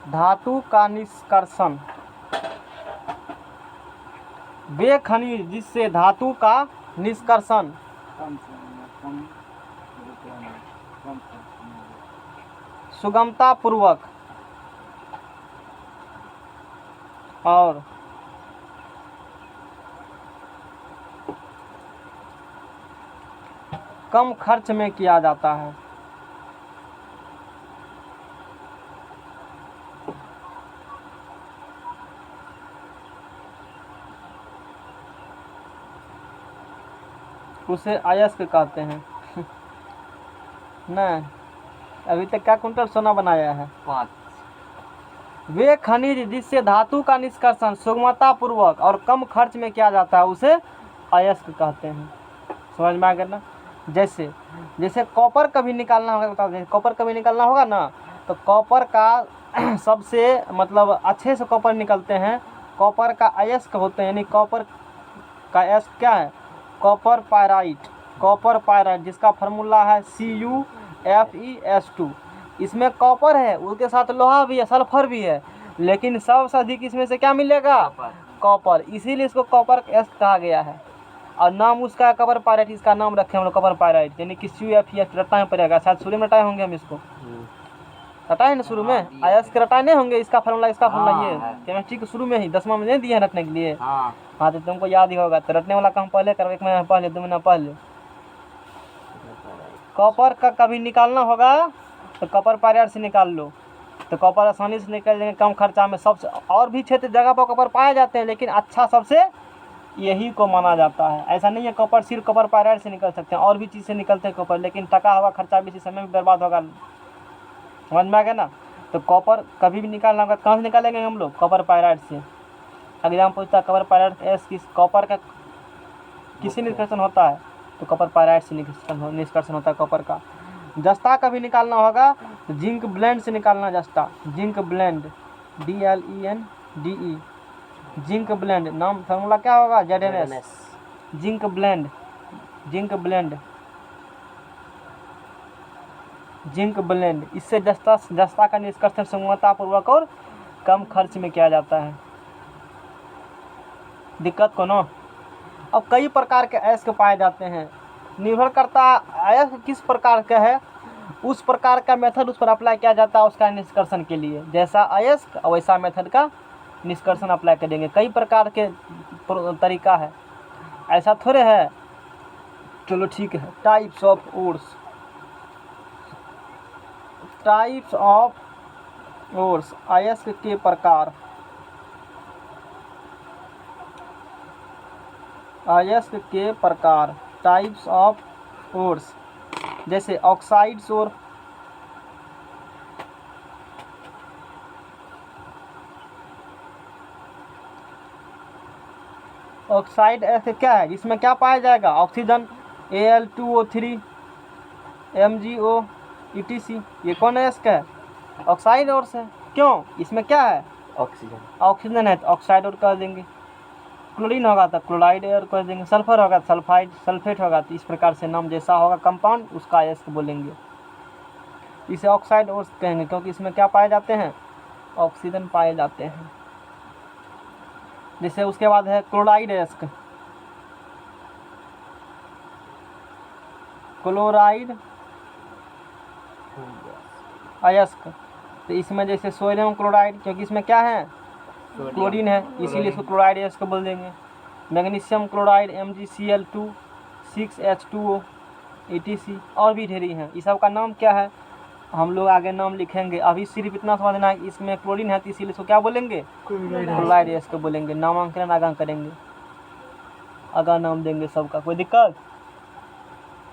धातु का निष्कर्षण, वे खनिज जिससे धातु का निष्कर्षण सुगमता पूर्वक और कम खर्च में किया जाता है, उसे अयस्क कहते हैं। नहीं, अभी तक क्या कुंटल सोना बनाया है? 5। वे खनिज जिससे धातु का निष्कर्षण सुगमता पूर्वक और कम खर्च में किया जाता है उसे अयस्क कहते हैं। समझ में आ गया ना? जैसे जैसे कॉपर कभी निकालना होगा, बता दें, कॉपर कभी निकालना होगा ना, तो कॉपर का सबसे मतलब अच्छे से कॉपर निकलते हैं, कॉपर का अयस्क होते हैं, यानी कॉपर का अयस्क क्या है? कॉपर पायराइट, कॉपर पायराइट जिसका फार्मूला है CuFeS2। इसमें कॉपर है, उसके साथ लोहा भी है, सल्फर भी है, लेकिन सबसे अधिक इसमें से क्या मिलेगा? कॉपर। इसीलिए इसको कॉपर अयस्क कहा गया है, और नाम उसका कॉपर पायराइट, इसका नाम रखे हम लोग कॉपर पायराइट, यानी कि CuFeS रटाए पड़ेगा। शायद शुरू में रटाए होंगे हम इसको, रटाए ना शुरू में? अयस्क रटाए नहीं होंगे, इसका फार्मूला, इसका फार्मूला ये केमिस्ट्री के शुरू में ही 10वां में नहीं दिए हैं रटने के लिए। हाँ तो तुमको याद ही होगा। तो रटने वाला काम पहले करो, 1 महीना पहले, 2 महीना पहले। कॉपर का कभी निकालना होगा तो कॉपर पायराइट से निकाल लो, तो कॉपर आसानी से निकल जाएंगे, कम खर्चा में। सबसे और भी क्षेत्र जगह पर कॉपर पाए जाते हैं, लेकिन अच्छा सबसे यही को माना जाता है। ऐसा नहीं है कॉपर सिर्फ कॉपर पायराइट से निकल सकते हैं, और भी चीज़ से निकलते हैं कॉपर, लेकिन टका होगा, खर्चा भी, इसी समय भी बर्बाद होगा। समझ में आ गया ना? तो कॉपर कभी भी निकालना होगा, कहाँ से निकालेंगे हम लोग? कॉपर पायराइट से। एग्जाम पूछता है कॉपर पायराइट एस किस कॉपर का किसी निष्कर्षण होता है, तो कॉपर पायराइट से निष्कर्षण होता है कॉपर का। जस्ता का भी निकालना होगा तो जिंक ब्लेंड से निकालना, जस्ता, zinc blende, DLENDE, zinc blende, नाम फार्मूला क्या होगा? ZNS, zinc blende, zinc blende, zinc blende. इससे जस्ता का निष्कर्षण सुगमतापूर्वक और कम खर्च में किया जाता है। दिक्कत को ना? अब कई प्रकार के अयस्क पाए जाते हैं, निर्भर करता अयस्क किस प्रकार का है, उस प्रकार का मेथड उस पर अप्लाई किया जाता है उसका निष्कर्षण के लिए। जैसा अयस्क वैसा मेथड का निष्कर्षण अप्लाई करेंगे। कई प्रकार के तरीका है, ऐसा थोड़े है। चलो ठीक है। Types of ores, types of ores, अयस्क के प्रकार। अयस्क के प्रकार, टाइप्स ऑफ ओर्स, जैसे ऑक्साइड्स और ऑक्साइड ऐसे क्या है जिसमें क्या पाया जाएगा, ऑक्सीजन, Al2O3, MgO, ETC। ये कौन है इसका है, ऑक्साइड और है। क्यों, इसमें क्या है, ऑक्सीजन है तो ऑक्साइड और कर देंगे। क्लोरीन होगा तो क्लोराइड और कर देंगे। सल्फर होगा तो सल्फाइड, सल्फेट होगा तो इस प्रकार से नाम जैसा होगा कंपाउंड उसका अयस्क बोलेंगे। इसे ऑक्साइड और कहेंगे क्योंकि इसमें क्या पाए जाते हैं, ऑक्सीजन पाए जाते हैं। जैसे उसके बाद है क्लोराइड अयस्क, क्लोराइड अयस्क, तो इसमें जैसे सोडियम क्लोराइड, क्योंकि इसमें क्या है, क्लोरीन है, इसीलिए इसको क्लोराइड अयस्क बोल देंगे। Magnesium chloride, MgCl2, 6H2O, ETC, और भी ढेरी हैं। इस सब का नाम क्या है, हम लोग आगे नाम लिखेंगे। अभी सिर्फ इतना समझना है कि इसमें क्लोरीन है तो इसीलिए इसको क्या बोलेंगे, क्लोराइड अयस्क बोलेंगे। नामांकन आगा करेंगे, आगा नाम देंगे सबका। कोई दिक्कत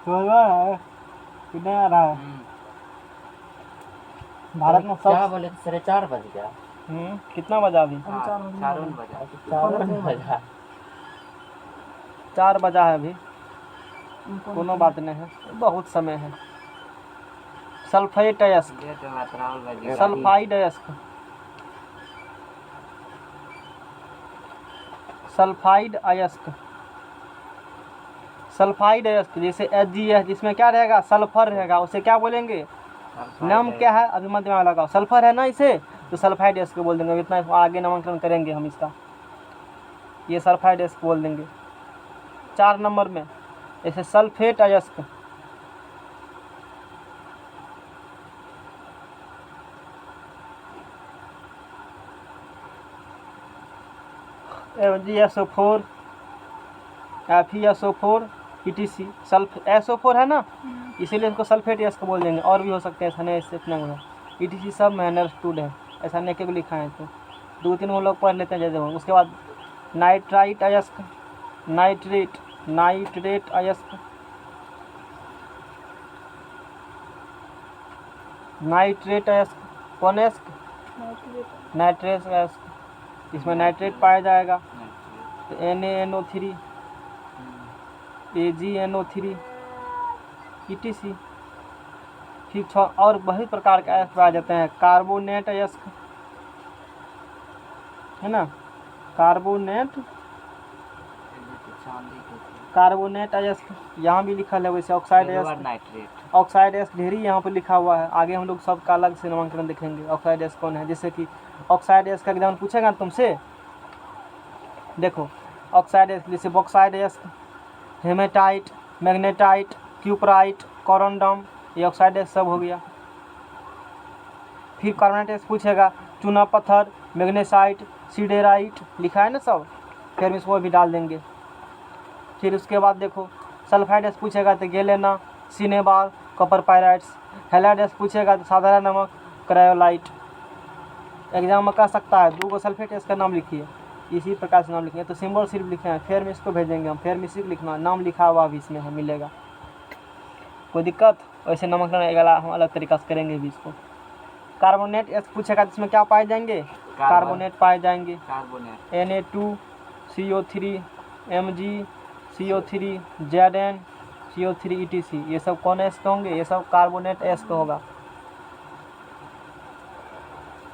समझ में आ रहा है कि नहीं आ रहा है? भारत में क्या सब बोले, 4:30 बज गया। कितना बजा अभी, हाँ, 4 बजा। 4 बजा। 4 बजा है अभी, कोनो बात नहीं है, बहुत समय है। सल्फेट अयस्क, ये तो बात राहुल भाई जी। सल्फाइड अयस्क, सल्फाइड अयस्क, सल्फाइड अयस्क जैसे HgS, जिसमें क्या रहेगा, सल्फर रहेगा, उसे क्या बोलेंगे, नाम क्या है, अभी मध्य में लगाओ, सल्फर है ना इसे, तो सल्फाइड अयस्क बोल देंगे। इतना आगे नामांकन करेंगे हम इसका, ये सल्फाइड अयस्क बोल देंगे। 4 नंबर में जैसे सल्फेट अयस्क, FeSO4, FeSO4, ETC, sulph SO4 है ना, इसीलिए इसको सल्फेट अयस्क बोल देंगे। और भी हो सकते हैं, ऐसा नहीं इससे इतना है। ETC सब में अंडरस्टूड है, ऐसा नहीं कि लिखा है, तो 2-3 वो लोग पढ़ लेते हैं जैसे। उसके बाद नाइट्राइट अयस्क, नाइट्रेट अयस्क, नाइट्रेट अयस्क, कौन अयस्क, नाइट्रेट अयस्क, इसमें नाइट्रेट पाया जाएगा। तो NaNO3, AgNO3, ETC। फिर 6 और बहुत प्रकार के अयस्क पाए जाते हैं। कार्बोनेट अयस्क है ना, कार्बोनेट अयस्क यहाँ भी लिखा है वैसे। ऑक्साइड अयस्क, नाइट्रेट, ऑक्साइड अयस्क ढेरी यहाँ पर लिखा हुआ है। आगे हम लोग सबका अलग से नामांकन देखेंगे ऑक्साइड अयस्क कौन है। जैसे कि ऑक्साइड अयस्क का एग्जाम पूछेगा तुमसे, देखो ऑक्साइड अयस्क जैसे बॉक्साइड अयस्क, हेमेटाइट, मैग्नेटाइट, क्यूपराइट, कोरंडम, ये ऑक्साइड अयस्क सब हो गया। फिर कार्बोनेट अयस्क पूछेगा, चूना पत्थर, मैग्नेसाइट, सीडेराइट, लिखा है ना सब, फिर इसको भी डाल देंगे। फिर उसके बाद देखो सल्फाइड अयस्क पूछेगा तो गेलेना, सिनेबार, कॉपर पायराइट्स। हैलाइड अयस्क पूछेगा तो साधारण नमक, क्रायोलाइट। एग्जाम में कह सकता है 2 सल्फेट अयस्क का नाम लिखिए, इसी प्रकार से नाम लिखेंगे। तो सिंबल सिर्फ लिखे हैं, फिर में इसको भेजेंगे हम, फिर में सिर्फ लिखना, नाम लिखा हुआ भी इसमें है, मिलेगा। कोई दिक्कत, वैसे नामांकन हम अलग तरीका से करेंगे भी इसको। कार्बोनेट अयस्क पूछेगा तो इसमें क्या पाए जाएंगे, कार्बोनेट पाए जाएंगे। Carbonate, Na2CO3, MgCO3, ZnCO3, ETC, ये सब कौन अयस्क होंगे, ये सब कार्बोनेट अयस्क होगा।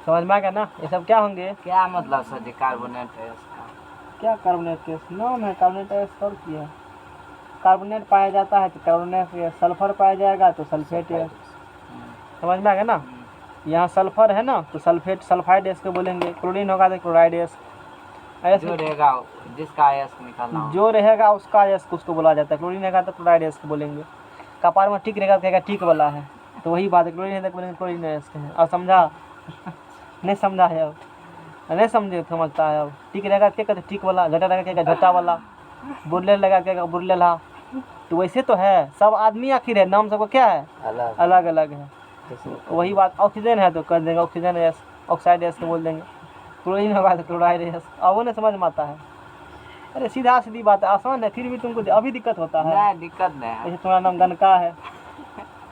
समझ में आ गया ना, ये सब क्या होंगे, क्या मतलब सर जी कार्बोनेट है इसका? क्या कार्बोनेट अयस्क नाम है, कार्बोनेट अयस्क और क्या है। कार्बोनेट पाया जाता है तो कार्बोनेट, सल्फर पाया जाएगा तो सल्फेट अयस्क। समझ में आ गया ना, यहाँ सल्फर है ना तो सल्फेट, सल्फाइड अयस्क बोलेंगे। क्लोरीन होगा तो क्लोराइड अयस्क। जो रहेगा जिसका अयस्क निकालना हो, जो रहेगा उसका अयस्क उसको बोला जाता है। क्लोरीन रहेगा तो क्लोराइड अयस्क बोलेंगे। कपार में टिक रहेगा तो कहेगा टिक वाला है, तो वही बात है। क्लोरीन है तो बोलेंगे क्लोरीन अयस्क है। और समझा नहीं समझा है, अब नहीं समझे समझता है। अब टिक रहेगा क्या कहते टिक वाला, घटा रहेगा क्या घटा वाला, बुरले लगा क्या बुरले ला। तो वैसे तो है, सब आदमी आखिर है, नाम सबका क्या है, अलग अलग है। वही बात, ऑक्सीजन है तो कर देंगे ऑक्सीजन अयस्क, ऑक्साइड अयस्क बोल देंगे। क्लोरीन होगा तो क्लोराइड अयस्क। अब वो नहीं समझ में आता है। अरे सीधा सीधी बात है, आसान है, फिर भी तुमको अभी दिक्कत होता है। नहीं दिक्कत नहीं है। जैसे तुम्हारा नाम गनका है,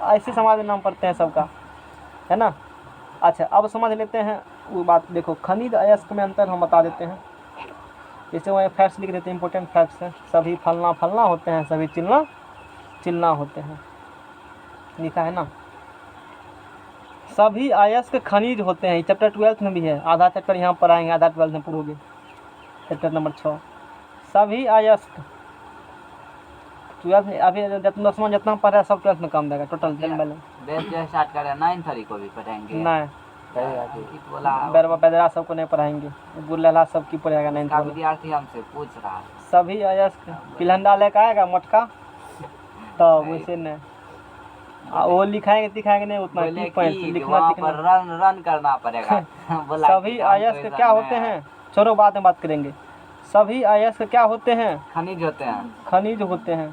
ऐसे समाज में नाम पढ़ते हैं सबका, है ना। अच्छा अब समझ लेते हैं वो बात। देखो खनिज अयस्क में अंतर हम बता देते हैं। जैसे वहाँ फैक्ट्स लिख देते हैं, इंपॉर्टेंट फैक्ट्स हैं। सभी फलना फलना होते हैं, सभी चिलना चिलना होते हैं, लिखा है ना। सभी अयस्क खनिज होते हैं, चैप्टर 12 में भी है। आधा चैप्टर यहाँ पर आएंगे, आधा 12 में पढ़ोगे, चैप्टर नंबर 6। सभी अयस्क 12 में अभी 10वां जितना पढ़ा है सब 12 में काम देगा टोटल जन बैलेंस। बेस जो स्टार्ट कर रहे हैं 9 तारीख को भी पढ़ेंगे। नहीं ठीक बोला। बैरवा पैदरा सबको नहीं पढ़ाएंगे, गुल्ला सब की पढ़ेगा नहीं। का विद्यार्थी हमसे पूछ रहा है। सभी अयस्क पिलहंडा लेकर आएगा मोटका, तो वैसे नहीं वो लिखाएंगे दिखाएंगे नहीं उतना। बोले की पॉइंट कि लिखना वहाँ दिखना। पर रन करना पड़ेगा। बोला सभी कि हम तो अयस्क ऐसा क्या नहीं होते है। हैं, छोड़ो बाद में बात करेंगे। सभी अयस्क क्या होते हैं, खनिज होते हैं। खनिज होते हैं।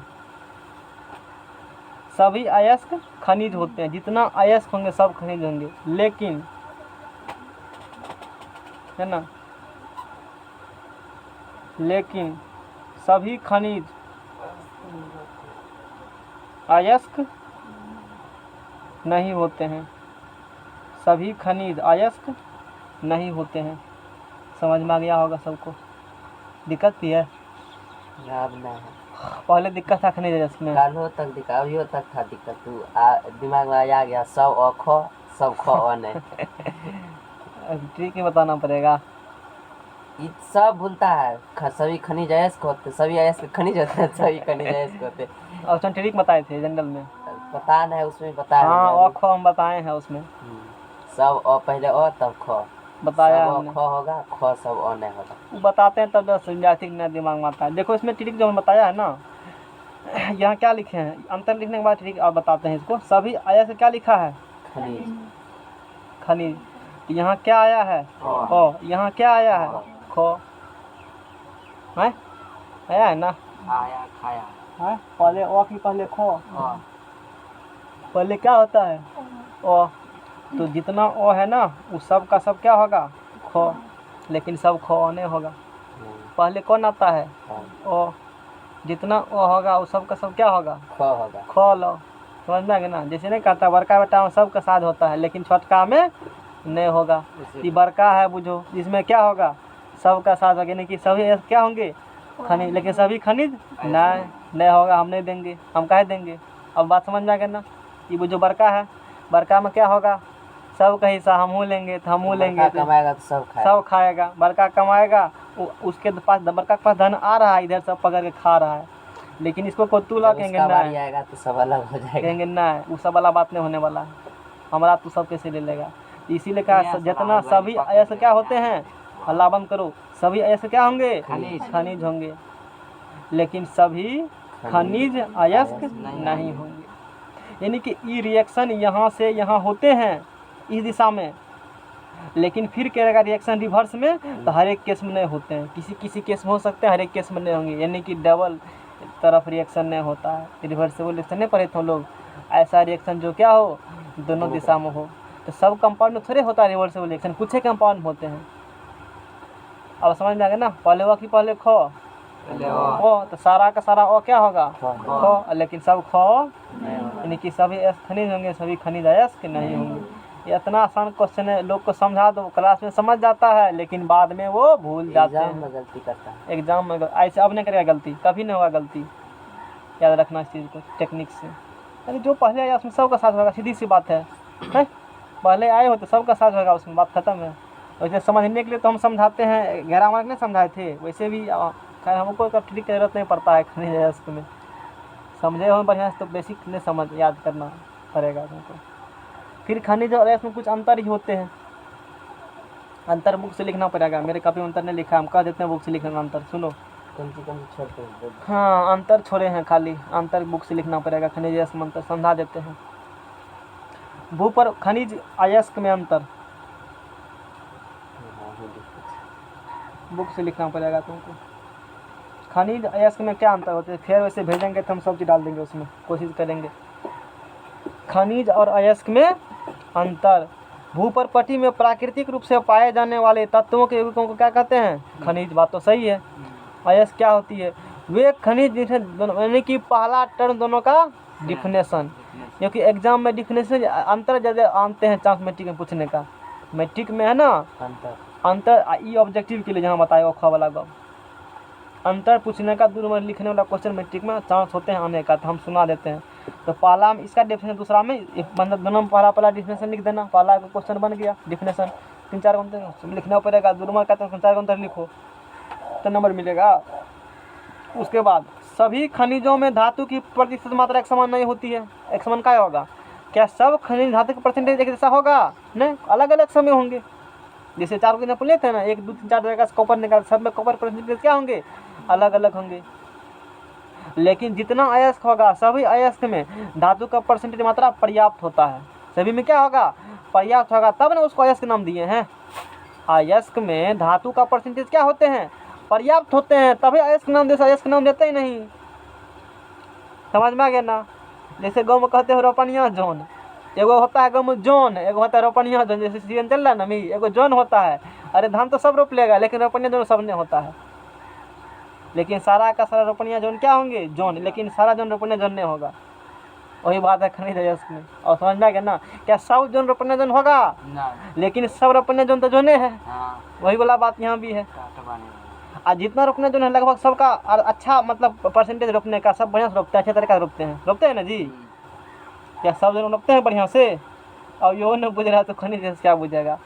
सभी अयस्क खनिज होते हैं, जितना अयस्क होंगे सब खनिज होंगे। लेकिन है ना, लेकिन सभी खनिज अयस्क नहीं होते हैं। सभी खनिज अयस्क नहीं होते हैं। समझ में आ गया होगा सबको। दिक्कत भी है, याद नहीं है। पहले दिक्कत था खनिज अयस्क में। काल्हो तक दिक्कत, अभियो तक था दिक्कत। तू दिमाग में आ गया सब अखो सब खो नहीं। ठीक है बताना पड़ेगा। ये सब भूलता है। सभी खनिज अयस्क होते, सभी अयस्क खनिज होते हैं, सभी खनिज अयस्क होते। ऑप्शन ठीक बताए थे जनरल में। पता नहीं उसमें बताया। हाँ अ ख हम बताए हैं उसमें, सब पहले तब ख बताया सब हमने। ख होगा, ख सब नहीं होगा। वो बताते हैं तब विद्यार्थी के दिमाग में आता है। देखो इसमें ट्रिक जो हमने बताया है ना, यहाँ क्या लिखे हैं, अंतर लिखने के बाद ट्रिक आप बताते हैं इसको। सभी अयस्क क्या लिखा है, खनिज खनिज। तो यहाँ क्या आया है, ओ। यहाँ क्या आया है, खो है, आया है ना। आया खाया। है पहले ओ की पहले खो, और पहले क्या होता है ओ। तो जितना ओ है ना वो सब का सब क्या होगा, खो। लेकिन सब खो नहीं होगा, पहले कौन आता है, ओ। जितना ओ होगा वो सब का सब क्या होगा, ख होगा। खो लो। समझ में आ गया ना। जैसे नहीं कहता बड़का बेटा में सबका साथ होता है, लेकिन छोटका में नहीं होगा। ये बड़का है बुझो, इसमें क्या होगा, सबका साथ होगा, यानी कि सभी क्या होंगे, खनिज। लेकिन सभी खनिज नहीं होगा, हम नहीं देंगे। हम कहे देंगे। अब बात समझ में आ गया ना। ये बुझो बड़का है, बड़का में क्या होगा, सब का हिस्सा हमहूँ लेंगे तो हमहूँ लेंगे, तो कमाएगा तो सब खाएगा। सब खाएगा। बड़का कमाएगा, उसके पास बड़का के पास धन आ रहा है, इधर सब पकड़ के खा रहा है। लेकिन इसको कोतूला जब कहेंगे उसका ना, बारी आएगा तो सब अलग हो जाएगा। कहेंगे ना वो सब वाला बात नहीं होने वाला है, हमारा तो सब कैसे ले लेगा। इसीलिए कहा जितना सभी अयस्क क्या होते हैं, अल्लाह बंद करो, सभी अयस्क क्या होंगे, खनिज होंगे। लेकिन सभी खनिज अयस्क नहीं होंगे। यानी कि ये रिएक्शन यहाँ से यहाँ होते हैं इस दिशा में, लेकिन फिर करेगा रिएक्शन रिवर्स में, तो हर एक केस में नहीं होते हैं। किसी किसी केस में हो सकते हैं, हर एक केस में नहीं होंगे। यानी कि डबल तरफ रिएक्शन नहीं होता है। रिवर्सिबल रिएक्शन नहीं पढ़े थे हम लोग, ऐसा रिएक्शन जो क्या हो, दोनों दिशा में हो। तो सब कंपाउंड में थोड़े होता है रिवर्सिबल रिएक्शन, कुछ ही कंपाउंड में होते हैं। अब समझ में आ गया ना। पहले वो कि पहले खो ओ, तो सारा का सारा ओ क्या होगा, खो। लेकिन सब खो यानी कि सभी खनिज होंगे, सभी खनिज अयस्क नहीं होंगे। ये इतना आसान क्वेश्चन है, लोग को समझा दो क्लास में समझ जाता है, लेकिन बाद में वो भूल जाते एग्जाम में हैं। गलती करता है। एग्जाम में ऐसे अब नहीं करेगा गलती, कभी नहीं होगा गलती। याद रखना इस चीज़ को टेक्निक से। अरे जो पहले आया उसमें सबका साथ होगा, सीधी सी बात है। पहले आए हो तो सबका साथ होगा, उसमें बात खत्म है। वैसे समझने के लिए तो हम समझाते हैं, ग्रामर नहीं समझाए थे, वैसे भी खैर हमको ट्रिक की जरूरत नहीं पड़ता है खनिज अयस्क में। समझे हो बढ़िया से तो बेसिक नहीं समझ याद करना पड़ेगा तुमको। फिर खनिज और अयस्क में कुछ अंतर ही होते हैं। अंतर बुक से लिखना पड़ेगा, मेरे कॉपी में अंतर नहीं लिखा, हम कह देते हैं बुक से लिखना अंतर। सुनो कम से कम छोड़ते हैं। हाँ अंतर छोड़े हैं, खाली अंतर बुक से लिखना पड़ेगा। खनिज अयस्क में अंतर समझा देते हैं। भू पर खनिज अयस्क में अंतर बुक से लिखना पड़ेगा तुमको। खनिज अयस्क में क्या अंतर होते हैं, फिर वैसे भेजेंगे तो हम सब चीज़ डाल देंगे उसमें, कोशिश करेंगे। खनिज और अयस्क में अंतर। भू पर पट्टी में प्राकृतिक रूप से पाए जाने वाले तत्वों के यौगिकों को क्या कहते हैं, खनिज। बात तो सही है। अयस्क क्या होती है? वे खनिज दोनों, यानी कि पहला टर्म दोनों का डिफिनेशन, क्योंकि एग्जाम में डिफिनेशन अंतर ज़्यादा आते हैं चांस मैट्रिक में पूछने का। मैट्रिक में है ना अंतर, ई ऑब्जेक्टिव के लिए जहाँ बताया ख वाला गप, अंतर पूछने का 2 नंबर लिखने वाला क्वेश्चन मैट्रिक में चांस होते हैं आने का, तो हम सुना देते हैं। तो पहला में इसका डेफिनेशन, दूसरा में मतलब दोनों में पहला डिफिनेशन लिख देना, पहला क्वेश्चन बन गया डिफिनेशन, 3-4 अंतर लिखना पड़ेगा, 2 नंबर का तो 3-4 अंतर लिखो तो नंबर मिलेगा। उसके बाद सभी खनिजों में धातु की प्रतिशत मात्रा एक समान नहीं होती है। एक समान क्या होगा? क्या सब खनिज धातु का परसेंटेज एक जैसा होगा? नहीं, अलग अलग समय होंगे। जैसे 4 को नंबर लेते हैं ना, 1, 2, 3, 4 जगह का कॉपर निकाल, सब में कॉपर परसेंटेज क्या होंगे? अलग अलग होंगे। लेकिन जितना अयस्क होगा सभी अयस्क में धातु का परसेंटेज मात्रा पर्याप्त होता है। सभी में क्या होगा? पर्याप्त होगा, तब ना उसको अयस्क नाम दिए हैं। अयस्क में धातु का परसेंटेज क्या होते हैं? पर्याप्त होते हैं, तभी अयस्क नाम देते, अयस्क नाम देते ही नहीं। समझ में आ गया ना? जैसे गाँव में कहते हो रोपनिया जोन, एगो होता है गाँव में जोन, एगो होता है रोपनिया जोन। जैसे सीजन चल रहा है ना मी, एगो जोन होता है, अरे धान तो सब रोप लेगा, लेकिन रोपनिया जोन सब नहीं होता है। लेकिन सारा का सारा रोपनिया जोन क्या होंगे? जोन, लेकिन सारा जोन रोपनिया जोन नहीं होगा। वही बात है खनिज अयस्क में। और समझ में आ गया ना? क्या सब जोन रोपनिया जोन होगा? लेकिन सब रोपनिया जोन तो जोने है। वही वाला बात यहाँ भी है। और जितना रोपने जोन है लगभग सबका अच्छा मतलब परसेंटेज रोपने का, सब बढ़िया से रोपते हैं, अच्छे तरीके से रोपते हैं ना जी। क्या सब जोन रोपते हैं बढ़िया से? और यो न बुझ रहा तो खनिज अयस्क क्या बुझेगा?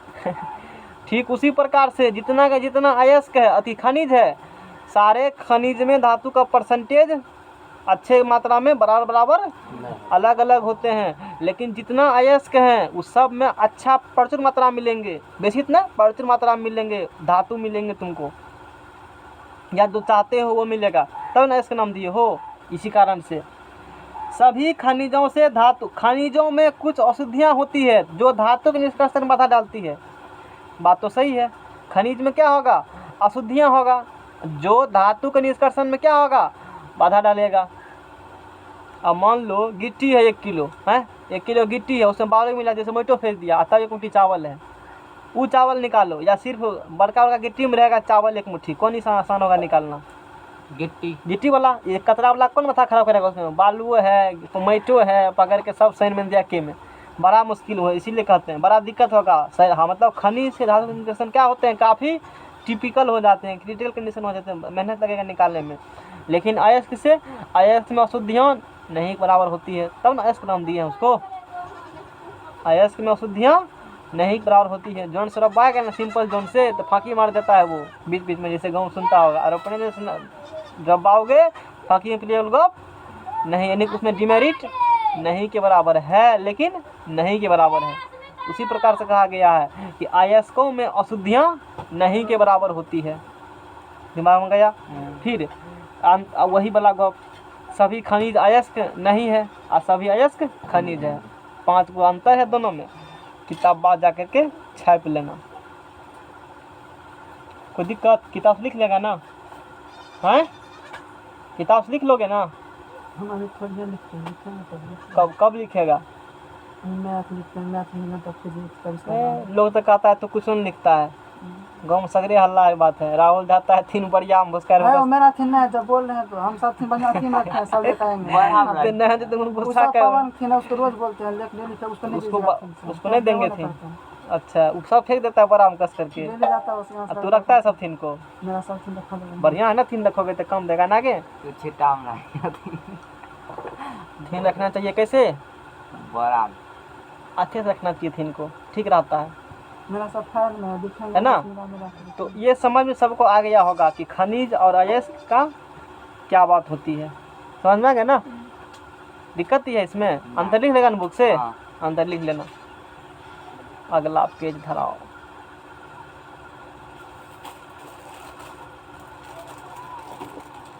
ठीक उसी प्रकार से जितना का जितना अयस्क है अति खनिज है, सारे खनिज में धातु का परसेंटेज अच्छे मात्रा में बराबर अलग अलग होते हैं। लेकिन जितना अयस्क हैं उस सब में अच्छा प्रचुर मात्रा मिलेंगे, बेसिक ना प्रचुर मात्रा मिलेंगे, धातु मिलेंगे तुमको, या जो चाहते हो वो मिलेगा, तब ना अयस्क नाम दिए हो। इसी कारण से सभी खनिजों से धातु, खनिजों में कुछ अशुद्धियाँ होती है जो धातु के निष्कर्षण में बाधा डालती है। बात तो सही है, खनिज में क्या होगा? अशुद्धियाँ होगा, जो धातु के निष्कर्षण में क्या होगा? बाधा डालेगा। अब मान लो गिट्टी है 1 किलो, है 1 किलो गिट्टी है, उसमें बालू मिला, जैसे मोटो फेंक दिया, तब 1 मुट्ठी चावल है, वो चावल निकालो। या सिर्फ बड़का बड़का गिट्टी में रहेगा चावल 1 मुट्ठी, कौन आसान होगा निकालना? गिट्टी वाला। ये कतरा वाला कौन माथा खराब करेगा? उसमें बालू है, टोमेटो है, पकड़ के सब सैन में दिया के में बड़ा मुश्किल हो, इसीलिए कहते हैं बड़ा दिक्कत होगा। हाँ, मतलब खनिज से धातु निष्कर्षण क्या होते हैं? काफ़ी टिपिकल हो जाते हैं, क्रिटिकल कंडीशन हो जाते हैं, मेहनत लगेगा निकालने में। लेकिन अयस्क से, अयस्क में अशुद्धियाँ नहीं बराबर होती है, तब ना अयस्क नाम दिए हैं उसको। अयस्क में अशुद्धियाँ नहीं बराबर होती है। जोन से रबाएगा ना सिंपल जोन से, तो फाँकी मार देता है वो बीच बीच में, जैसे गाँव सुनता होगा। और अपने जब आओगे फाँकी में प्लेयर गप नहीं, यानी उसमें डिमेरिट नहीं के बराबर है, लेकिन नहीं के बराबर है। उसी प्रकार से कहा गया है कि अयस्कों में अशुद्धियाँ नहीं के बराबर होती है। दिमाग में गया? फिर वही वाला गप, सभी खनिज अयस्क नहीं है और सभी अयस्क खनिज है। 5 गो अंतर है दोनों में। किताब बात जा करके छाप लेना। कोई दिक्कत? किताब से लिख लेगा ना? हैं? किताब से लिख लोगे ना? हमारे थोड़ी लिखते हैं। कब लिखेगा? मैथ लिखते हैं, मैथ में तो फिजिक्स लोग तो कहता है तो कुछ नहीं लिखता है। गाँव में सगरे हल्ला है बात है। राहुल जाता है 3 बढ़िया भुस्कर मेरा थी नहीं, जब बोल रहे हैं तो हम सब थी बढ़िया थी रखे हैं, सब बताएंगे। नहीं तो उनको गुस्सा कर, पवन थी ना, उसको रोज बोलते हैं लिख ले, उसको नहीं देंगे थे। अच्छा, वो सब फेंक देता है बराम कस करके। तू रखता है सब थीन को? मेरा सब थी रखा बढ़िया है ना, 3 रखोगे तो कम देगा ना के? थीन रखना चाहिए कैसे? बड़ा अच्छे से रखना चाहिए थीन को, ठीक रहता है। मेरा सब फाइल में दिखेंगे, है ना? तो ये समझ में सबको आ गया होगा कि खनिज और अयस्क का क्या बात होती है। समझ में आ गया ना? दिक्कत ही है इसमें। अंतर लिख लेगा ना बुक से? अंतर लिख लेना। अगला पेज धराओ।